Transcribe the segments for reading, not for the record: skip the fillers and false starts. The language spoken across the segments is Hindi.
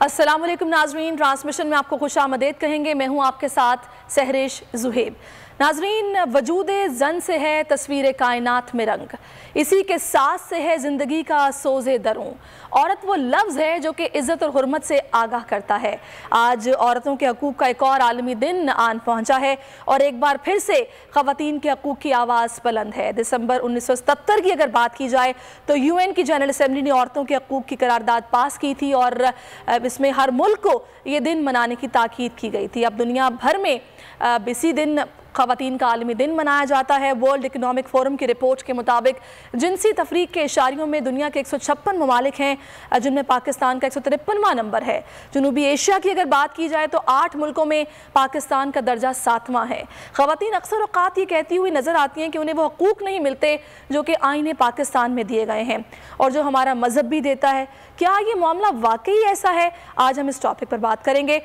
अस्सलाम वालेकुम नाजरीन, ट्रांसमिशन में आपको खुशामदीद कहेंगे। मैं हूं आपके साथ सहरिश जुहेब। नाजरीन, वजूद जन से है तस्वीर कायनात में रंग, इसी के साथ से है ज़िंदगी का सोज़े दरूं। औरत वो लफ्ज़ है जो कि इज़्ज़त और हुर्मत से आगाह करता है। आज औरतों के हकूक़ का एक और आलमी दिन आन पहुँचा है और एक बार फिर से ख़वातीन के हकूक़ की आवाज़ बुलंद है। दिसंबर 1977 की अगर बात की जाए तो UN की जनरल असम्बली ने औरतों के हकूक़ की करारदाद पास की थी और इसमें हर मुल्क को ये दिन मनाने की ताकीद की गई थी। अब दुनिया भर में इसी दिन ख़वातीन का आलमी दिन मनाया जाता है। वर्ल्ड इकनॉमिक फोरम की रिपोर्ट के मुताबिक जिनसी तफरीक के इशारियों में दुनिया के 156 ममालिक हैं, जिनमें पाकिस्तान का 153वां नंबर है। जनूबी एशिया की अगर बात की जाए तो 8 मुल्कों में पाकिस्तान का दर्जा 7वां है। ख़वातीन अक्सर औक़ात ये कहती हुई नज़र आती हैं कि उन्हें वो हकूक़ नहीं मिलते जो कि आईने पाकिस्तान में दिए गए हैं और जो हमारा मज़हब भी देता है। क्या ये मामला वाकई ऐसा है? आज हम इस टॉपिक पर बात करेंगे।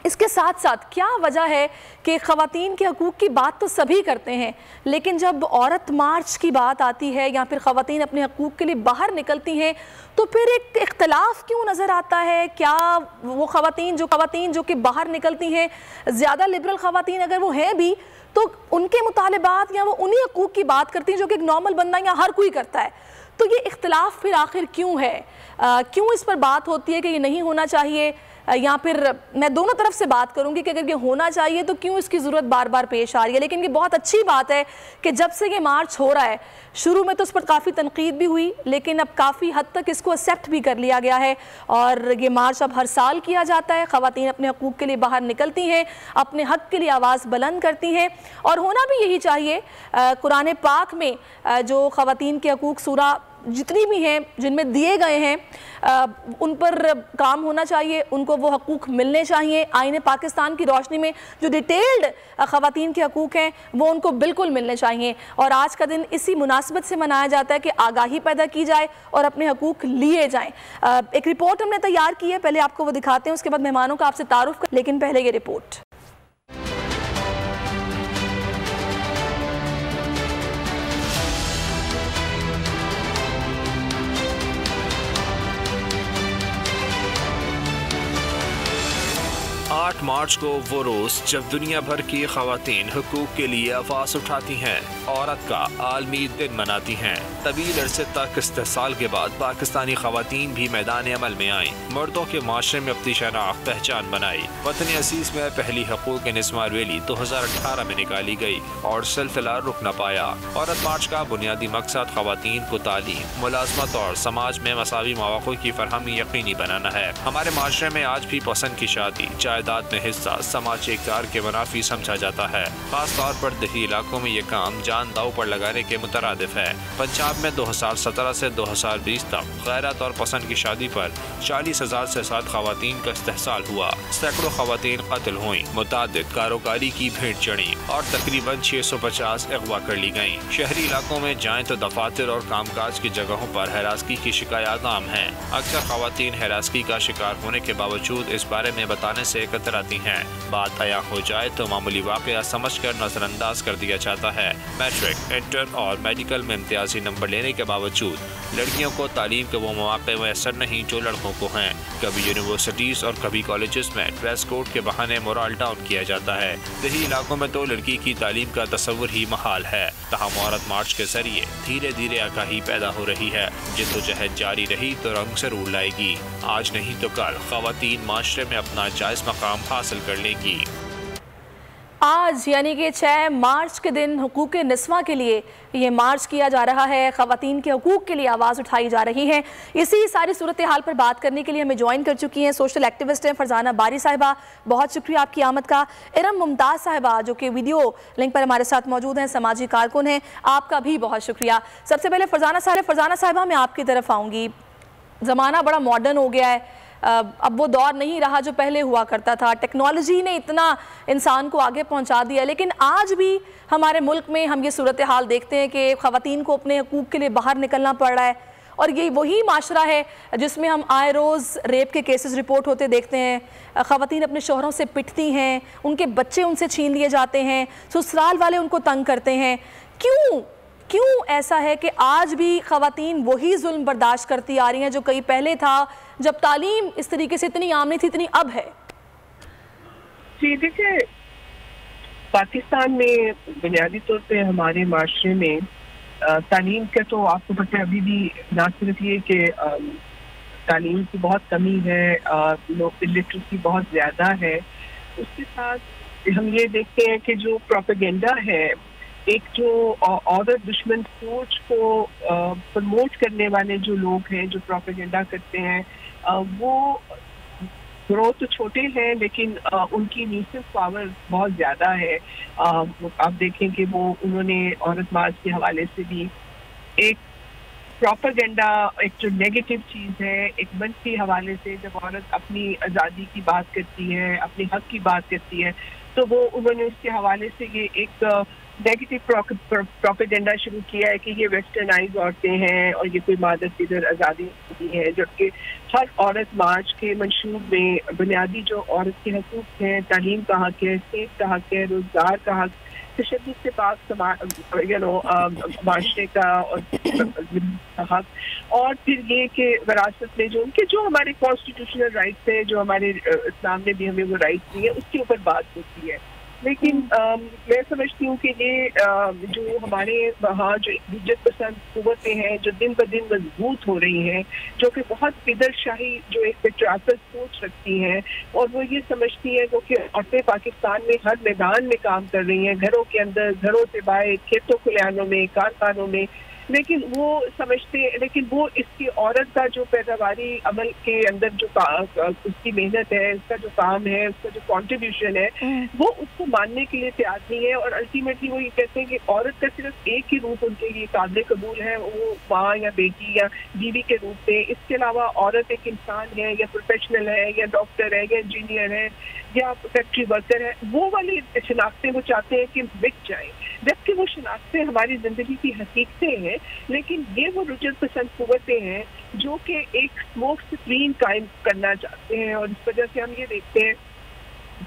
इसके साथ साथ क्या वजह है कि ख़वातीन के हकूक़ की बात तो सभी करते हैं, लेकिन जब औरत मार्च की बात आती है या फिर ख़वातीन अपने हकूक़ के लिए बाहर निकलती हैं तो फिर एक इख्तलाफ क्यों नज़र आता है? क्या वो ख़वातीन जो कि बाहर निकलती हैं, ज़्यादा लिबरल ख़वातीन अगर वो हैं भी तो उनके मुतालिबात या वो उन्हीं हकूक़ की बात करती हैं जो कि एक नॉर्मल बंदा या हर कोई करता है? तो ये इख्तलाफ फिर आखिर क्यों है? क्यों इस पर बात होती है कि ये नहीं होना चाहिए? या फिर मैं दोनों तरफ से बात करूंगी कि अगर ये होना चाहिए तो क्यों इसकी ज़रूरत बार बार पेश आ रही है। लेकिन ये बहुत अच्छी बात है कि जब से ये मार्च हो रहा है, शुरू में तो उस पर काफ़ी तनकीद भी हुई, लेकिन अब काफ़ी हद तक इसको एक्सेप्ट भी कर लिया गया है और ये मार्च अब हर साल किया जाता है। ख़वातीन अपने हकूक़ के लिए बाहर निकलती हैं, अपने हक़ के लिए आवाज़ बुलंद करती हैं और होना भी यही चाहिए। कुरान पाक में जो ख़वातीन के हकूक़ सूरा जितनी भी हैं जिनमें दिए गए हैं उन पर काम होना चाहिए, उनको वो हकूक़ मिलने चाहिए। आईने पाकिस्तान की रोशनी में जो डिटेल्ड ख़वातीन के हकूक़ हैं वो उनको बिल्कुल मिलने चाहिए और आज का दिन इसी मुनासिबत से मनाया जाता है कि आगाही पैदा की जाए और अपने हकूक़ लिए जाएँ। एक रिपोर्ट हमने तैयार की है, पहले आपको वो दिखाते हैं, उसके बाद मेहमानों का आपसे तारुफ कर, लेकिन पहले ये रिपोर्ट। आठ मार्च को वो रोज़ जब दुनिया भर की ख़वातीन हुकूक के लिए आवाज़ उठाती हैं, औरत का आलमी दिन मनाती हैं। तवील अरसे तक इस्तेसाल के बाद पाकिस्तानी ख़वातीन भी मैदान अमल में आईं, मर्दों के माशरे में अपनी शनाख्त पहचान बनाई। वतन असीस में पहली हकूक़ निस्वां रैली 2018 में निकाली गई और सिलसिला रुक न पाया। औरत मार्च का बुनियादी मकसद ख़वातीन को तालीम, मुलाजमत और समाज में मसावी मौक़ों की फरहमी यकीनी बनाना है। हमारे माशरे में आज भी पसंद की शादी, जायदाद में हिस्सा समाजी इक़्तिदार के मुनाफी समझा जाता है। खास तौर पर देही इलाकों में ये काम जान दाव पर लगाने के मुतरादिफ है। पंजाब में 2017 से 2020 तक गैरत और पसंद की शादी पर 40,000 से ज्यादा ख़वातीन का इस्तेहसाल हुआ। सैकड़ों ख़वातीन कत्ल हुई, मुतादिद कारोबारी की भीड़ चढ़ी और तकरीबन 650 अगवा कर ली गयी। शहरी इलाकों में जाएं तो दफातर और कामकाज की जगहों पर हरासगी की शिकायत आम है। अक्सर ख़वातीन हरासगी का शिकार होने के बावजूद इस बारे में बताने से कतराती हैं। बात आया हो जाए तो मामूली वाक़या समझकर नजरअंदाज कर दिया जाता है। मैट्रिक, इंटर और मेडिकल में इम्तियाजी नंबर लेने के बावजूद लड़कियों को तालीम के वो मौके मैसर नहीं जो लड़कों को हैं। कभी यूनिवर्सिटीज और कभी कॉलेजेस में ड्रेस कोड के बहाने मोरल डाउन किया जाता है। देही इलाकों में तो लड़की की तालीम का तस्वुर ही महाल है। तहम औरत मार्च के जरिए धीरे धीरे आगाही पैदा हो रही है। जिद्दोजहद जारी रही तो रंग जरूर लाएगी। आज नहीं तो कल ख़वातीन माशरे में अपना जायज़ मकाम हासिल कर लेगी। आज यानी कि 6 मार्च के दिन हुकूक़ निस्वां के लिए ये मार्च किया जा रहा है। ख़वातीन के हकूक़ के लिए आवाज़ उठाई जा रही है। इसी सारी सूरत हाल पर बात करने के लिए हमें ज्वाइन कर चुकी हैं सोशल एक्टिविस्ट हैं फरजाना बारी साहिबा, बहुत शुक्रिया आपकी आमद का। इरम मुमताज़ साहिबा जो कि वीडियो लिंक पर हमारे साथ मौजूद हैं, समाजी कारकुन हैं, आपका भी बहुत शुक्रिया। सबसे पहले फरजाना साहिबा मैं आपकी तरफ आऊँगी। ज़माना बड़ा मॉडर्न हो गया है, अब वो दौर नहीं रहा जो पहले हुआ करता था। टेक्नोलॉजी ने इतना इंसान को आगे पहुंचा दिया, लेकिन आज भी हमारे मुल्क में हम ये सूरत हाल देखते हैं कि ख़वातीन को अपने हकूक़ के लिए बाहर निकलना पड़ रहा है और ये वही माशरा है जिसमें हम आए रोज़ रेप के केसेस रिपोर्ट होते देखते हैं। ख़वातीन अपने शौहरों से पिटती हैं, उनके बच्चे उनसे छीन लिए जाते हैं, ससुराल वाले उनको तंग करते हैं। क्यों ऐसा है कि आज भी ख़वातीन वही जुल्म बर्दाश्त करती आ रही हैं जो कई पहले था, जब तालीम इस तरीके से इतनी आम नहीं थी, इतनी अब है? जी देखिए, पाकिस्तान में बुनियादी तौर पे हमारे माशरे में तालीम का तो आपको पता है अभी भी ना सिर्फ ये कि तालीम की बहुत कमी है, लोग लिटरेसी बहुत ज़्यादा है, उसके साथ हम ये देखते हैं कि जो प्रोपेगेंडा है, एक जो औरत दुश्मन सोच को प्रमोट करने वाले जो लोग हैं, जो प्रोपेगेंडा करते हैं, वो ग्रोथ तो छोटे हैं लेकिन उनकी न्यूसेंस पावर बहुत ज़्यादा है। आप देखें कि वो उन्होंने औरत मार्च के हवाले से भी एक प्रोपेगेंडा, एक जो नेगेटिव चीज़ है, एक मनफी हवाले से जब औरत अपनी आज़ादी की बात करती है, अपने हक की बात करती है, तो वो उन्होंने उसके हवाले से ये एक नेगेटिव प्रोपेगेंडा शुरू किया है कि ये वेस्टर्नाइज औरतें हैं और ये कोई मादक इधर आज़ादी नहीं है, जबकि हर औरत मार्च के मंशूर में बुनियादी जो औरत के हकूक़ हैं, तालीम का हक है, सेहत का हक है, रोज़गार का हक, तशद्दुद से पाक माशरे का और हक, और फिर ये कि विरासत में जो उनके जो हमारे कॉन्स्टिट्यूशनल राइट्स हैं, जो हमारे इस्लाम ने भी हमें वो राइट्स दिए, उसके ऊपर बात होती है। लेकिन मैं समझती हूँ कि ये जो हमारे वहाँ जो हिज्जत पसंद कुव्वतें हैं, जो दिन ब दिन मजबूत हो रही हैं, जो कि बहुत पिदरशाही जो एक पेट्रियार्कल सोच रखती हैं, और वो ये समझती हैं कि औरतें पाकिस्तान में हर मैदान में काम कर रही हैं, घरों के अंदर, घरों से बाहर, खेतों खलिहानों में, कारखानों में, लेकिन वो समझते, लेकिन वो इसकी औरत का जो पैदावारी अमल के अंदर जो उसकी मेहनत है, उसका जो काम है, उसका जो कंट्रीब्यूशन है, वो उसको मानने के लिए तैयार नहीं है। और अल्टीमेटली वो ये कहते हैं कि औरत का सिर्फ एक ही रूप उनके लिए काबिल कबूल है, वो माँ या बेटी या बीवी के रूप में। इसके अलावा औरत एक इंसान है, या प्रोफेशनल है, या डॉक्टर है, या इंजीनियर है, या फैक्ट्री वर्कर है, वो वाली शनाख्तें वो चाहते हैं कि बिक जाए, जबकि वो शनाख्तें हमारी जिंदगी की हकीकतें हैं। लेकिन ये वो रुजत पसंद कुव्वतें हैं जो कि एक स्मोक स्क्रीन कायम करना चाहते हैं, और इस वजह से हम ये देखते हैं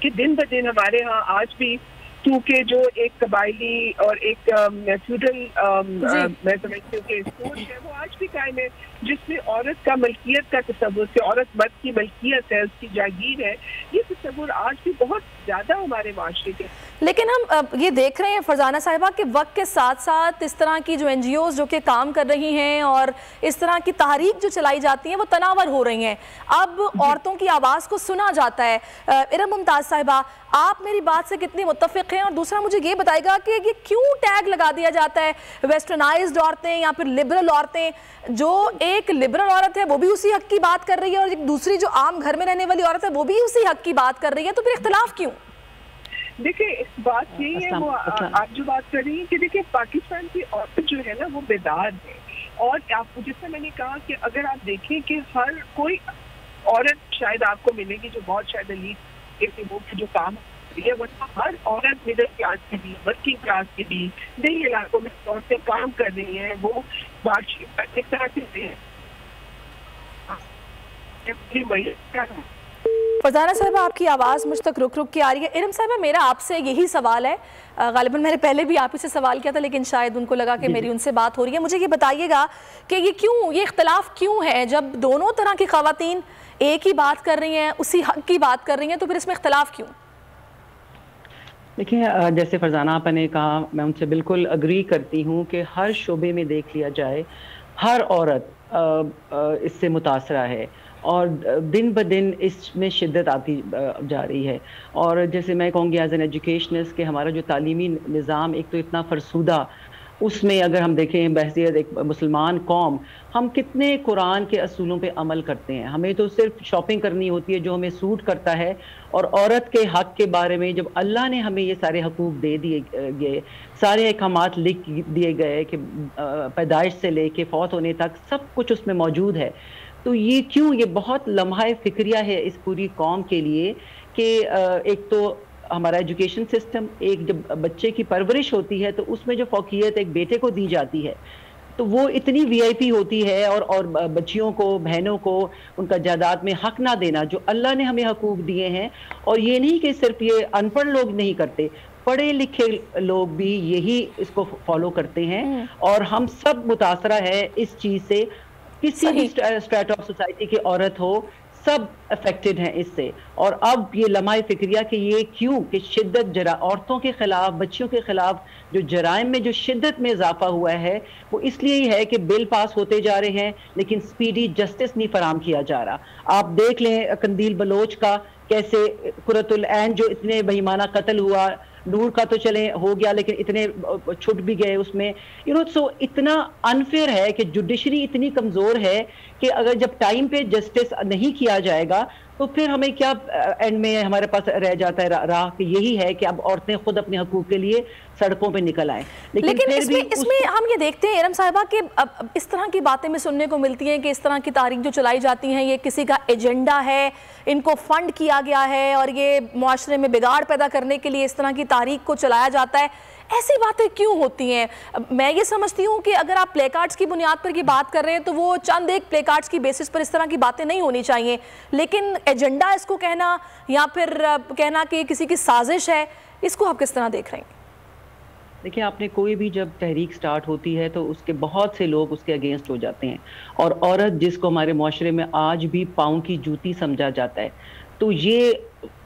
कि दिन ब दिन हमारे यहाँ आज भी, क्योंकि जो एक कबायली और एक फ्यूडल मैं समझती हूँ कि सोच है, वो आज भी कायम है, जिसमें औरत का मलकियत का तस्वुर, कि औरत मर्द की मलकियत है, उसकी जागीर है, ये तस्वुर आज भी बहुत ज़्यादा हमारे माशरे के। लेकिन हम ये देख रहे हैं फरजाना साहिबा कि वक्त के साथ साथ इस तरह की जो NGOs जो कि काम कर रही हैं और इस तरह की तहरीक जो चलाई जाती हैं वो तनावर हो रही हैं, अब औरतों की आवाज़ को सुना जाता है। इरम मुमताज़ साहिबा, आप मेरी बात से कितनी मुत्तफ़िक़ हैं? और दूसरा मुझे ये बताएगा कि ये क्यों टैग लगा दिया जाता है वेस्टर्नाइज्ड औरतें या फिर लिबरल औरतें? जो एक लिबरल औरत है वो भी उसी हक की बात कर रही है, और एक दूसरी जो आम घर में रहने वाली औरत है वो भी उसी हक की बात कर रही है, तो फिर इख्तिलाफ क्यों? देखिए, बात यही है, वो आप जो बात कर रही हैं कि देखिए पाकिस्तान की औरत जो है ना वो बेदार है, और आपको जैसे मैंने कहा कि अगर आप देखें कि हर कोई औरत शायद आपको मिलेगी जो बहुत शायद एलीट वो जो काम है, वरना हर औरत मिडिल क्लास की भी, वर्किंग क्लास की भी, नई इलाकों में औरतें काम कर रही हैं, वो एक तरह से फरजाना साहिबा, आपकी आवाज़ मुझ तक रुक रुक के आ रही है। इरम साहिबा, मेरा आपसे यही सवाल है, गालिबन मैंने पहले भी आप ही से सवाल किया था, लेकिन शायद उनको लगा कि मेरी उनसे बात हो रही है। मुझे ये बताइएगा कि ये क्यों, ये इख्तिलाफ क्यों है? जब दोनों तरह की ख़वातीन एक ही बात कर रही हैं, उसी हक की बात कर रही हैं, तो फिर इसमें इख्तिलाफ क्यों? देखिए, जैसे फरजाना आपा ने कहा, मैं उनसे बिल्कुल अग्री करती हूँ कि हर शोबे में देख लिया जाए, हर औरत इससे मुतासरा है, और दिन ब दिन इसमें शिद्दत आती जा रही है। और जैसे मैं कहूँगी एज एन एजुकेशनिस्ट कि हमारा जो तालीमी निज़ाम एक तो इतना फरसूदा, उसमें अगर हम देखें बहसियत एक मुसलमान कौम, हम कितने कुरान के असूलों पे अमल करते हैं। हमें तो सिर्फ शॉपिंग करनी होती है जो हमें सूट करता है, और औरत के हक़ के बारे में जब अल्लाह ने हमें ये सारे हकूक़ दे दिए गए, सारे अहकामात लिख दिए गए कि पैदाइश से लेके फौत होने तक सब कुछ उसमें मौजूद है, तो ये क्यों, ये बहुत लम्हा फ़िक्रिया है इस पूरी कौम के लिए कि एक तो हमारा एजुकेशन सिस्टम, एक जब बच्चे की परवरिश होती है तो उसमें जो फ़ौक़ियत एक बेटे को दी जाती है तो वो इतनी VIP होती है, और बच्चियों को, बहनों को उनका जायदाद में हक ना देना जो अल्लाह ने हमें हकूक़ दिए हैं। और ये नहीं कि सिर्फ ये अनपढ़ लोग नहीं करते, पढ़े लिखे लोग भी यही इसको फॉलो करते हैं, और हम सब मुतासरा है इस चीज़ से। किसी भी स्ट्रेट ऑफ सोसाइटी की औरत हो, सब अफेक्टेड हैं इससे। और अब ये लम्हा फिक्रिया कि ये क्यों कि शिद्दत औरतों के खिलाफ, बच्चियों के खिलाफ जो जराइम में जो शिद्दत में इजाफा हुआ है वो इसलिए ही है कि बिल पास होते जा रहे हैं लेकिन स्पीडी जस्टिस नहीं फराम किया जा रहा। आप देख लें कंदील बलोच का कैसे कुरतुल ऐन जो इतने बेईमाना कत्ल हुआ, नूर का तो चले हो गया लेकिन इतने छुट भी गए उसमें, सो इतना अनफेयर है कि जुडिशरी इतनी कमजोर है कि अगर जब टाइम पे जस्टिस नहीं किया जाएगा तो फिर हमें क्या एंड में हमारे पास रह जाता है राह कि यही है कि अब औरतें खुद अपने हकूक के लिए सड़कों पे निकल आए। लेकिन इसमें हम ये देखते हैं इरम साहिबा कि अब इस तरह की बातें में सुनने को मिलती हैं कि इस तरह की तारीख जो चलाई जाती हैं ये किसी का एजेंडा है, इनको फंड किया गया है और ये मुआशरे में बिगाड़ पैदा करने के लिए इस तरह की तारीख को चलाया जाता है। ऐसी बातें क्यों होती हैं? मैं ये समझती हूँ कि अगर आप प्ले कार्ड्स की बुनियाद पर की बात कर रहे हैं तो वो चंद एक प्ले कार्ड्स की बेसिस पर इस तरह की बातें नहीं होनी चाहिए, लेकिन एजेंडा इसको कहना या फिर कहना कि किसी की साजिश है, इसको आप किस तरह देख रहे हैं? देखिए, आपने कोई भी जब तहरीक स्टार्ट होती है तो उसके बहुत से लोग उसके अगेंस्ट हो जाते हैं और औरत जिसको हमारे मुआशरे में आज भी पाँव की जूती समझा जाता है, तो ये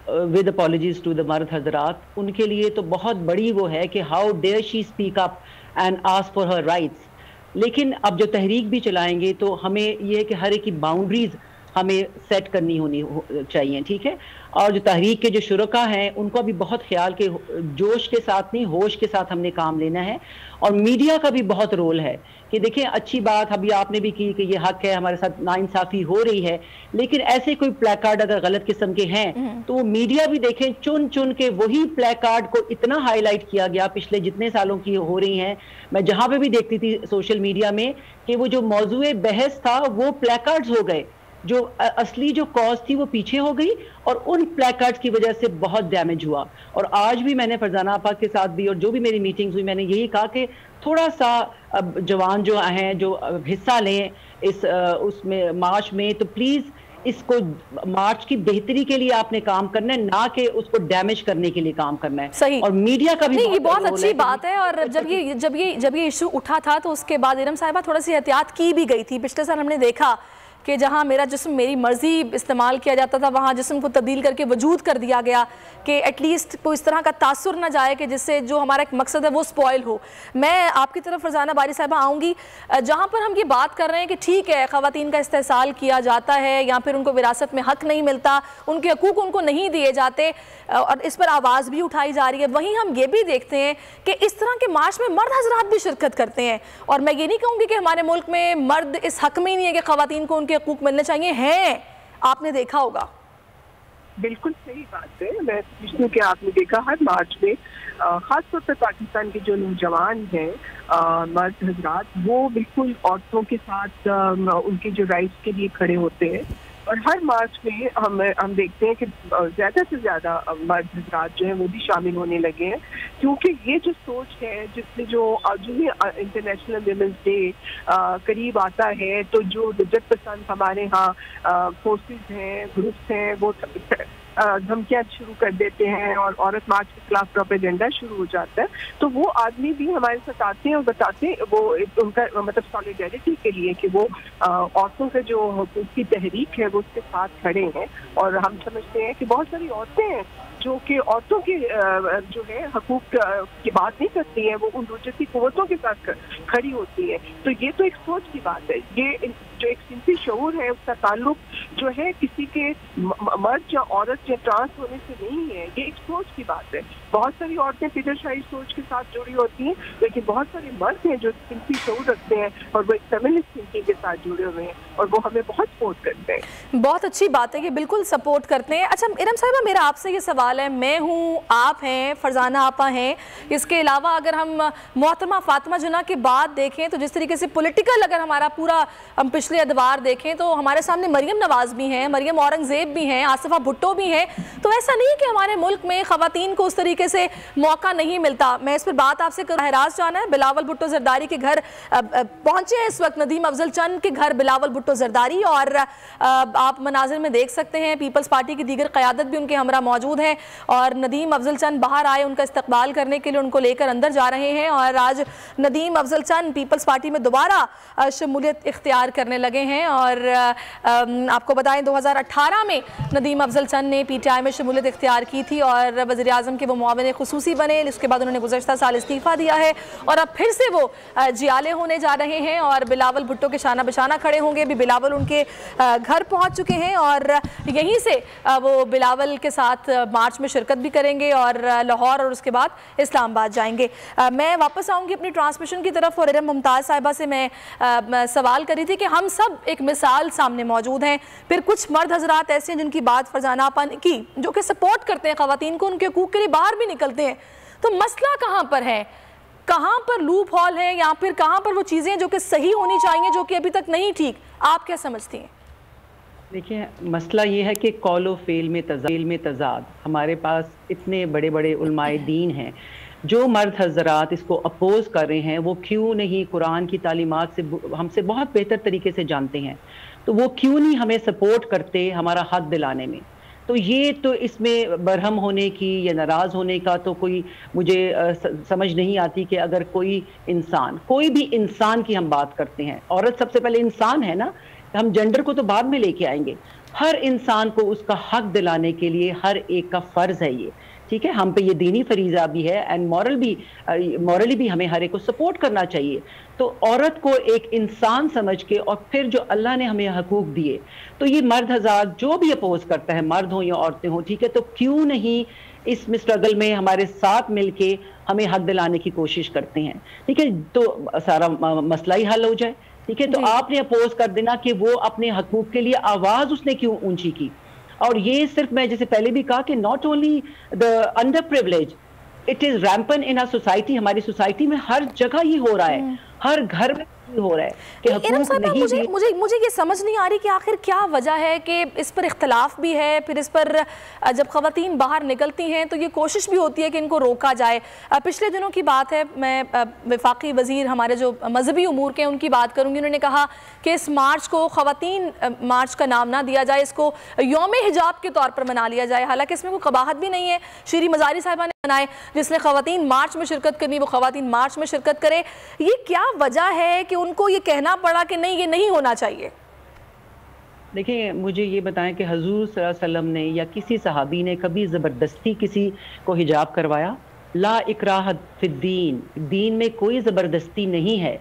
विद अपॉलजीज टू द मर्द हजरात, उनके लिए तो बहुत बड़ी वो है कि how dare she speak up and ask for her rights. लेकिन अब जो तहरीक भी चलाएंगे तो हमें ये है कि हर एक की बाउंड्रीज हमें सेट करनी चाहिए, ठीक है। और जो तहरीक के जो शुरका हैं उनको भी बहुत ख्याल के जोश के साथ नहीं, होश के साथ हमने काम लेना है। और मीडिया का भी बहुत रोल है कि देखें, अच्छी बात अभी आपने भी की कि ये हक है, हमारे साथ नाइंसाफी हो रही है, लेकिन ऐसे कोई प्लेकार्ड अगर गलत किस्म के हैं तो मीडिया भी देखें चुन चुन के वही प्लेकार्ड को इतना हाईलाइट किया गया पिछले जितने सालों की हो रही हैं। मैं जहां पे भी देखती थी सोशल मीडिया में कि वो जो मौजूए बहस था वो प्लेकार्ड्स हो गए, जो असली जो कॉज थी वो पीछे हो गई और उन प्लेकार्ड्स की वजह से बहुत डैमेज हुआ। और आज भी मैंने फरजाना आपा के साथ भी और जो भी मेरी मीटिंग्स हुई, मैंने यही कहा कि थोड़ा सा जवान जो हैं जो हिस्सा लें इस उसमें मार्च में, तो प्लीज इसको मार्च की बेहतरी के लिए आपने काम करना है, ना कि उसको डैमेज करने के लिए काम करना है। सही। और मीडिया का भी नहीं, ये बहुत अच्छी बात है। और जब ये इशू उठा था तो उसके बाद इरम साहिबा थोड़ी सी एहतियात की भी गई थी। पिछले साल हमने देखा कि जहां मेरा जिस्म मेरी मर्जी इस्तेमाल किया जाता था वहां जिस्म को तब्दील करके वजूद कर दिया गया कि एटलीस्ट कोई इस तरह का तासुर ना जाए कि जिससे जो हमारा एक मकसद है वो स्पॉइल हो। मैं आपकी तरफ फरजाना बारी साहिबा आऊँगी, जहाँ पर हम ये बात कर रहे हैं कि ठीक है ख़वातीन का इस्तेहसाल किया जाता है या फिर उनको विरासत में हक़ नहीं मिलता, उनके हकूक़ उनको नहीं दिए जाते और इस पर आवाज़ भी उठाई जा रही है। वहीं हम ये भी देखते हैं कि इस तरह के मार्च में मर्द हजरात भी शिरकत करते हैं। और मैं ये नहीं कहूँगी कि हमारे मुल्क में मर्द इस हक़ में ही नहीं है कि ख़वातीन को उनके हकूक़ मिलने चाहिए, हैं, आपने देखा होगा। बिल्कुल सही बात है। मैं पूछती हूँ कि आपने देखा हर मार्च में खासतौर पर पाकिस्तान के जो नौजवान हैं मर्द हजरात, वो बिल्कुल औरतों के साथ उनके जो राइट्स के लिए खड़े होते हैं। और हर मार्च में हम देखते हैं कि ज़्यादा से ज़्यादा मर्द हजरात जो हैं वो भी शामिल होने लगे हैं, क्योंकि ये जो सोच है जिसमें जो ही इंटरनेशनल विमेंस डे करीब आता है तो जो हिज्जत पसंद हमारे यहाँ फोर्सेस हैं, ग्रुप्स हैं, वो धमकियाँ शुरू कर देते हैं और औरत मार्च के खिलाफ प्रोपेगेंडा शुरू हो जाता है। तो वो आदमी भी हमारे साथ आते हैं और बताते हैं वो उनका मतलब सॉलिडेरिटी के लिए कि वो औरतों का जो हकूक़ की तहरीक है वो उसके साथ खड़े हैं। और हम समझते हैं कि बहुत सारी औरतें हैं जो कि औरतों के जो है हकूक़ की बात नहीं करती हैं, वो उन रुजती कुव्वतों के साथ खड़ी होती है। तो ये तो एक सोच की बात है। ये जो एक सिंसी शऊर है उसका ताल्लुक जो है किसी के मर्द या औरत या ट्रांस होने से नहीं है, ये एक सोच की बात है। बहुत सारी औरतें पिदरशाही सोच के साथ जुड़ी होती हैं, लेकिन बहुत सारे मर्द हैं जो सिंसी शऊर रखते हैं और वो एक फेमिनिस्ट थिंकिंग के साथ जुड़े हुए हैं और वो हमें बहुत सपोर्ट करते हैं। बहुत अच्छी बात है कि बिल्कुल सपोर्ट करते हैं। अच्छा इरम साहिबा, मेरा आपसे ये सवाल है, मैं हूँ, आप हैं, फरजाना आपा हैं, इसके अलावा अगर हम मोहतरमा फातिमा जुना की बात देखें तो जिस तरीके से पॉलिटिकल अगर हमारा पूरा हम पिछले अदवार देखें तो हमारे सामने मरियम नवाज भी हैं, मरियम औरंगजेब भी हैं, आसिफा भुट्टो भी हैं। तो ऐसा नहीं कि हमारे मुल्क में ख़वातीन को उस तरीके से मौका नहीं मिलता। मैं इस पर बात आपसे बहराज जाना है। बिलावल भुट्टो जरदारी के घर पहुंचे हैं इस वक्त नदीम अफजल चंद के घर बिलावल भुट्टो जरदारी, और आप मनाजिर में देख सकते हैं पीपल्स पार्टी की दीगर क़यादत भी उनके हमरा मौजूद है और नदीम अफजल चंद बाहर आए उनका इस्तकबाल करने के लिए, उनको लेकर अंदर जा रहे हैं। और आज नदीम अफजल चंद पीपल्स पार्टी में दोबारा शमूलियत इख्तियार करने करने लगे हैं। और आपको बताएं 2018 में नदीम अफजल चंद ने PTI में शमूलियत इख्तियार की थी और वज़ीर आज़म के वो मुआविन खुसूसी बने। इसके बाद उन्होंने गुज़श्ता साल इस्तीफ़ा दिया है और अब फिर से वो जियाले होने जा रहे हैं और बिलावल भुट्टो के शाना बशाना खड़े होंगे। अभी बिलावल उनके घर पहुँच चुके हैं और यहीं से वो बिलावल के साथ मार्च में शिरकत भी करेंगे और लाहौर और उसके बाद इस्लामाबाद जाएंगे। मैं वापस आऊँगी अपनी ट्रांसमिशन की तरफ और इरम मुमताज़ साहिबा से मैं सवाल करी थी कि हम सब एक मिसाल सामने मौजूद हैं, फिर कुछ मर्द हजरात ऐसे हैं जिनकी बात फरजाना अपन की जो कि सपोर्ट करते हैं ख़वातीन को, उनके हकूक़ के लिए बाहर भी निकलते हैं। तो मसला कहाँ पर है, कहाँ पर लूप हॉल है या फिर कहाँ पर वो चीज़ें जो कि सही होनी चाहिए जो कि अभी तक नहीं ठीक, आप क्या समझती हैं? देखिए, मसला ये है कि कौलो फेल में तजाद हमारे पास इतने बड़े बड़े उलमाए दीन हैं। जो मर्द हजरात इसको अपोज कर रहे हैं वो क्यों नहीं कुरान की तालीमात से हमसे बहुत बेहतर तरीके से जानते हैं, तो वो क्यों नहीं हमें सपोर्ट करते हमारा हक दिलाने में। तो ये तो इसमें बरहम होने की या नाराज़ होने का तो कोई मुझे समझ नहीं आती कि अगर कोई इंसान, कोई भी इंसान की हम बात करते हैं, औरत सबसे पहले इंसान है ना, हम जेंडर को तो बाद में लेके आएंगे। हर इंसान को उसका हक दिलाने के लिए हर एक का फ़र्ज़ है ये, ठीक है। हम पे ये दीनी फरीज़ा भी है एंड मॉरली भी हमें हर एक को सपोर्ट करना चाहिए। तो औरत को एक इंसान समझ के और फिर जो अल्लाह ने हमें हकूक़ दिए, तो ये मर्द हज़ार जो भी अपोज करता है, मर्द हो या औरतें हों, ठीक है, तो क्यों नहीं इस स्ट्रगल में हमारे साथ मिलके हमें हक दिलाने की कोशिश करते हैं, ठीक है, तो सारा मसला ही हल हो जाए, ठीक है। तो आपने अपोज कर देना कि वो अपने हकूक़ के लिए आवाज़ उसने क्यों ऊंची की। और ये सिर्फ मैं जैसे पहले भी कहा कि not only the underprivileged, it is rampant in our society. हमारी सोसाइटी में हर जगह ही हो रहा है, हर घर में हो रहा है कि हकूक़ नहीं। मुझे ये समझ नहीं आ रही कि आखिर क्या वजह है कि इस पर इख्तलाफ भी है, फिर इस पर जब ख़वातीन बाहर निकलती हैं तो ये कोशिश भी होती है कि इनको रोका जाए। पिछले दिनों की बात है, मैं वफाकी वज़ीर हमारे जो मजहबी उमूर के उनकी बात करूँगी, उन्होंने कहा कि इस मार्च को ख़वातीन मार्च का नाम ना दिया जाए, इसको यौम हिजाब के तौर पर मना लिया जाए। हालांकि इसमें कोई कबाहत भी नहीं है, शीरी मज़ारी साहिबा ने बनाए, जिसने ख़वातीन मार्च में शिरकत करनी वो ख़वातीन मार्च में शिरकत करे। ये क्या वजह है कि उनको ये कहना पड़ा कि नहीं ये नहीं होना चाहिए? देखिए, मुझे ये बताएं कि हजूर सल्लल्लाहु अलैहि वसल्लम ने या किसी सहाबी ने कभी ज़बरदस्ती किसी को हिजाब करवाया? ला इकराह फिद्दीन, दीन में कोई ज़बरदस्ती नहीं है।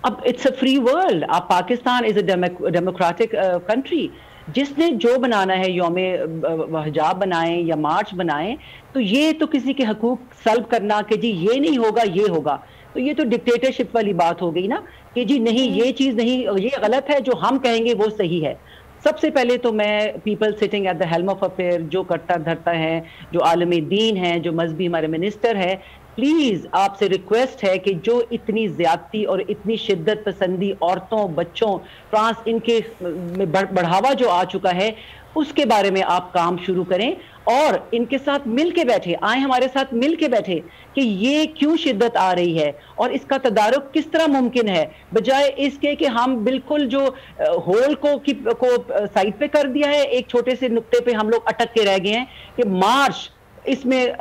अब इट्स अ फ्री वर्ल्ड। आप, Pakistan is a democratic country, जिसने जो बनाना है यौम हिजाब बनाएं या मार्च बनाएं, तो ये तो किसी के हकूक़ सल्ब करना कि जी ये नहीं होगा ये होगा, तो ये तो डिक्टेटरशिप वाली बात हो गई ना कि जी नहीं ये चीज़ नहीं, ये गलत है, जो हम कहेंगे वो सही है। सबसे पहले तो मैं people sitting at the helm of affair, जो करता धरता है, जो आलम दीन है, जो मजहबी हमारे मिनिस्टर है, प्लीज़ आपसे रिक्वेस्ट है कि जो इतनी ज़्यादती और इतनी शिद्दत पसंदी औरतों बच्चों फ्रांस इनके बढ़ावा जो आ चुका है, उसके बारे में आप काम शुरू करें और इनके साथ मिल के बैठे, आए हमारे साथ मिल के बैठे कि ये क्यों शिद्दत आ रही है और इसका तदारुक किस तरह मुमकिन है, बजाय इसके कि हम बिल्कुल जो होल को साइड पे कर दिया है, एक छोटे से नुक्ते पे हम लोग अटक के रह गए हैं कि मार्च, इसमें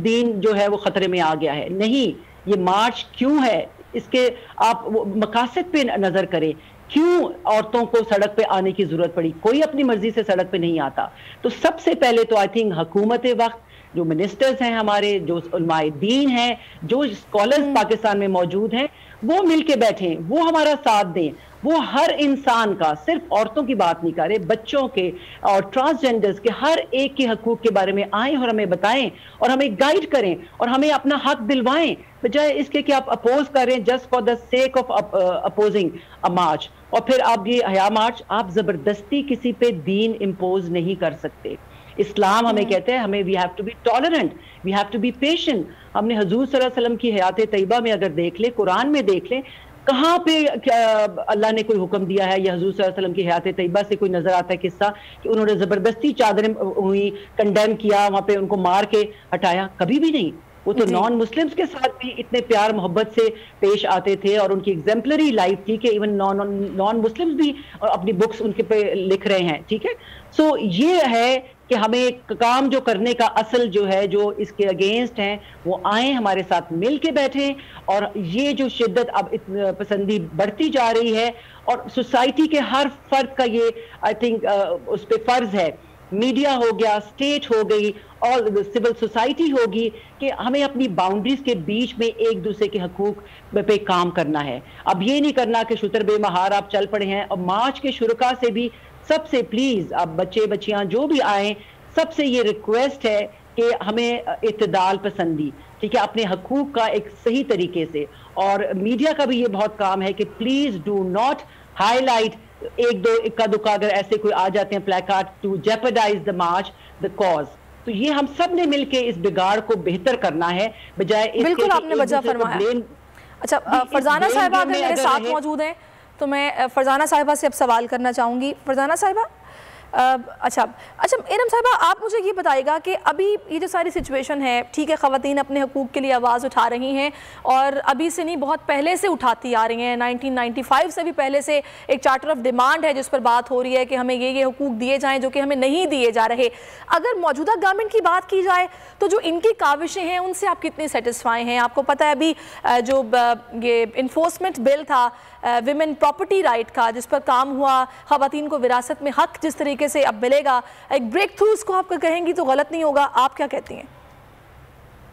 दीन जो है वो खतरे में आ गया है। नहीं, ये मार्च क्यों है, इसके आप मकासद पे नजर करें, क्यों औरतों को सड़क पे आने की जरूरत पड़ी, कोई अपनी मर्जी से सड़क पे नहीं आता। तो सबसे पहले तो आई थिंक हुकूमत वक्त, जो मिनिस्टर्स हैं हमारे, जो उलमाए दीन हैं, जो स्कॉलर्स पाकिस्तान में मौजूद हैं, वो मिलके बैठें, वो हमारा साथ दें, वो हर इंसान का, सिर्फ औरतों की बात नहीं कर रहे, बच्चों के और ट्रांसजेंडर्स के हर एक के हकूक के बारे में आएं और हमें बताएं और हमें गाइड करें और हमें अपना हक दिलवाएं, बजाय इसके कि आप अपोज करें just for the sake of opposing a march. और फिर आप ये हया मार्च, आप जबरदस्ती किसी पे दीन इम्पोज नहीं कर सकते। इस्लाम हमें कहते हैं हमें we have to be tolerant, we have to be patient. हमने हुजूर सल्लल्लाहु अलैहि वसल्लम की हयात तैयबा में अगर देख ले, कुरान में देख ले, कहाँ पे अल्लाह ने कोई हुक्म दिया है या हुजूर सल्लल्लाहु अलैहि वसल्लम की हयात तैयबा से कोई नजर आता है किस्सा कि उन्होंने जबरदस्ती चादरें हुई, कंडेम किया, वहां पे उनको मार के हटाया? कभी भी नहीं। वो तो नॉन मुस्लिम्स के साथ भी इतने प्यार मोहब्बत से पेश आते थे और उनकी एग्जाम्पलरी लाइफ थी कि इवन नॉन मुस्लिम्स भी अपनी बुक्स उनके पे लिख रहे हैं, ठीक है। सो ये है कि हमें काम जो करने का असल जो है, जो इसके अगेंस्ट हैं, वो आए हमारे साथ मिल के बैठे। और ये जो शिद्दत अब पसंदी बढ़ती जा रही है, और सोसाइटी के हर फर्द का ये आई थिंक उस पर फर्ज है, मीडिया हो गया, स्टेट हो गई और सिविल सोसाइटी होगी, कि हमें अपनी बाउंड्रीज के बीच में एक दूसरे के हकूक पे काम करना है। अब ये नहीं करना कि शुतर बेमहार आप चल पड़े हैं। और मार्च के शुरुका से भी सबसे प्लीज, अब बच्चे बच्चियां जो भी आए, सबसे ये रिक्वेस्ट है कि हमें इत्तेदाल पसंदी, ठीक है, अपने हकूक का एक सही तरीके से। और मीडिया का भी ये बहुत काम है कि प्लीज डू नॉट हाईलाइट एक दो इक्का दुक्का अगर ऐसे कोई आ जाते हैं placard to jeopardise the march the cause. तो ये हम सब ने मिलकर इस बिगाड़ को बेहतर करना है, बजाय बिल्कुल आपने वजह फरमाया। अच्छा, फरजाना साहिबा अगर मेरे साथ मौजूद हैं तो मैं फरजाना साहिबा से अब सवाल करना चाहूँगी। फरजाना साहिबा, अच्छा एनम साहिबा, आप मुझे ये बताइएगा कि अभी ये जो सारी सिचुएशन है, ठीक है, ख़वातीन अपने हकूक़ के लिए आवाज़ उठा रही हैं, और अभी से नहीं, बहुत पहले से उठाती आ रही हैं। 1995 से भी पहले से एक चार्टर ऑफ डिमांड है जिस पर बात हो रही है कि हमें ये हकूक़ दिए जाएँ जो कि हमें नहीं दिए जा रहे। अगर मौजूदा गवर्नमेंट की बात की जाए तो जो इनकी काविशें हैं उनसे आप कितने सेटिस्फाई हैं? आपको पता है अभी जो ये इन्फोर्समेंट बिल था विमेन प्रॉपर्टी राइट का, जिस पर काम हुआ, ख़वातीन को विरासत में हक जिस तरीके से अब मिलेगा, एक ब्रेक थ्रू इसको आप कहेंगी तो गलत नहीं होगा, आप क्या कहती हैं?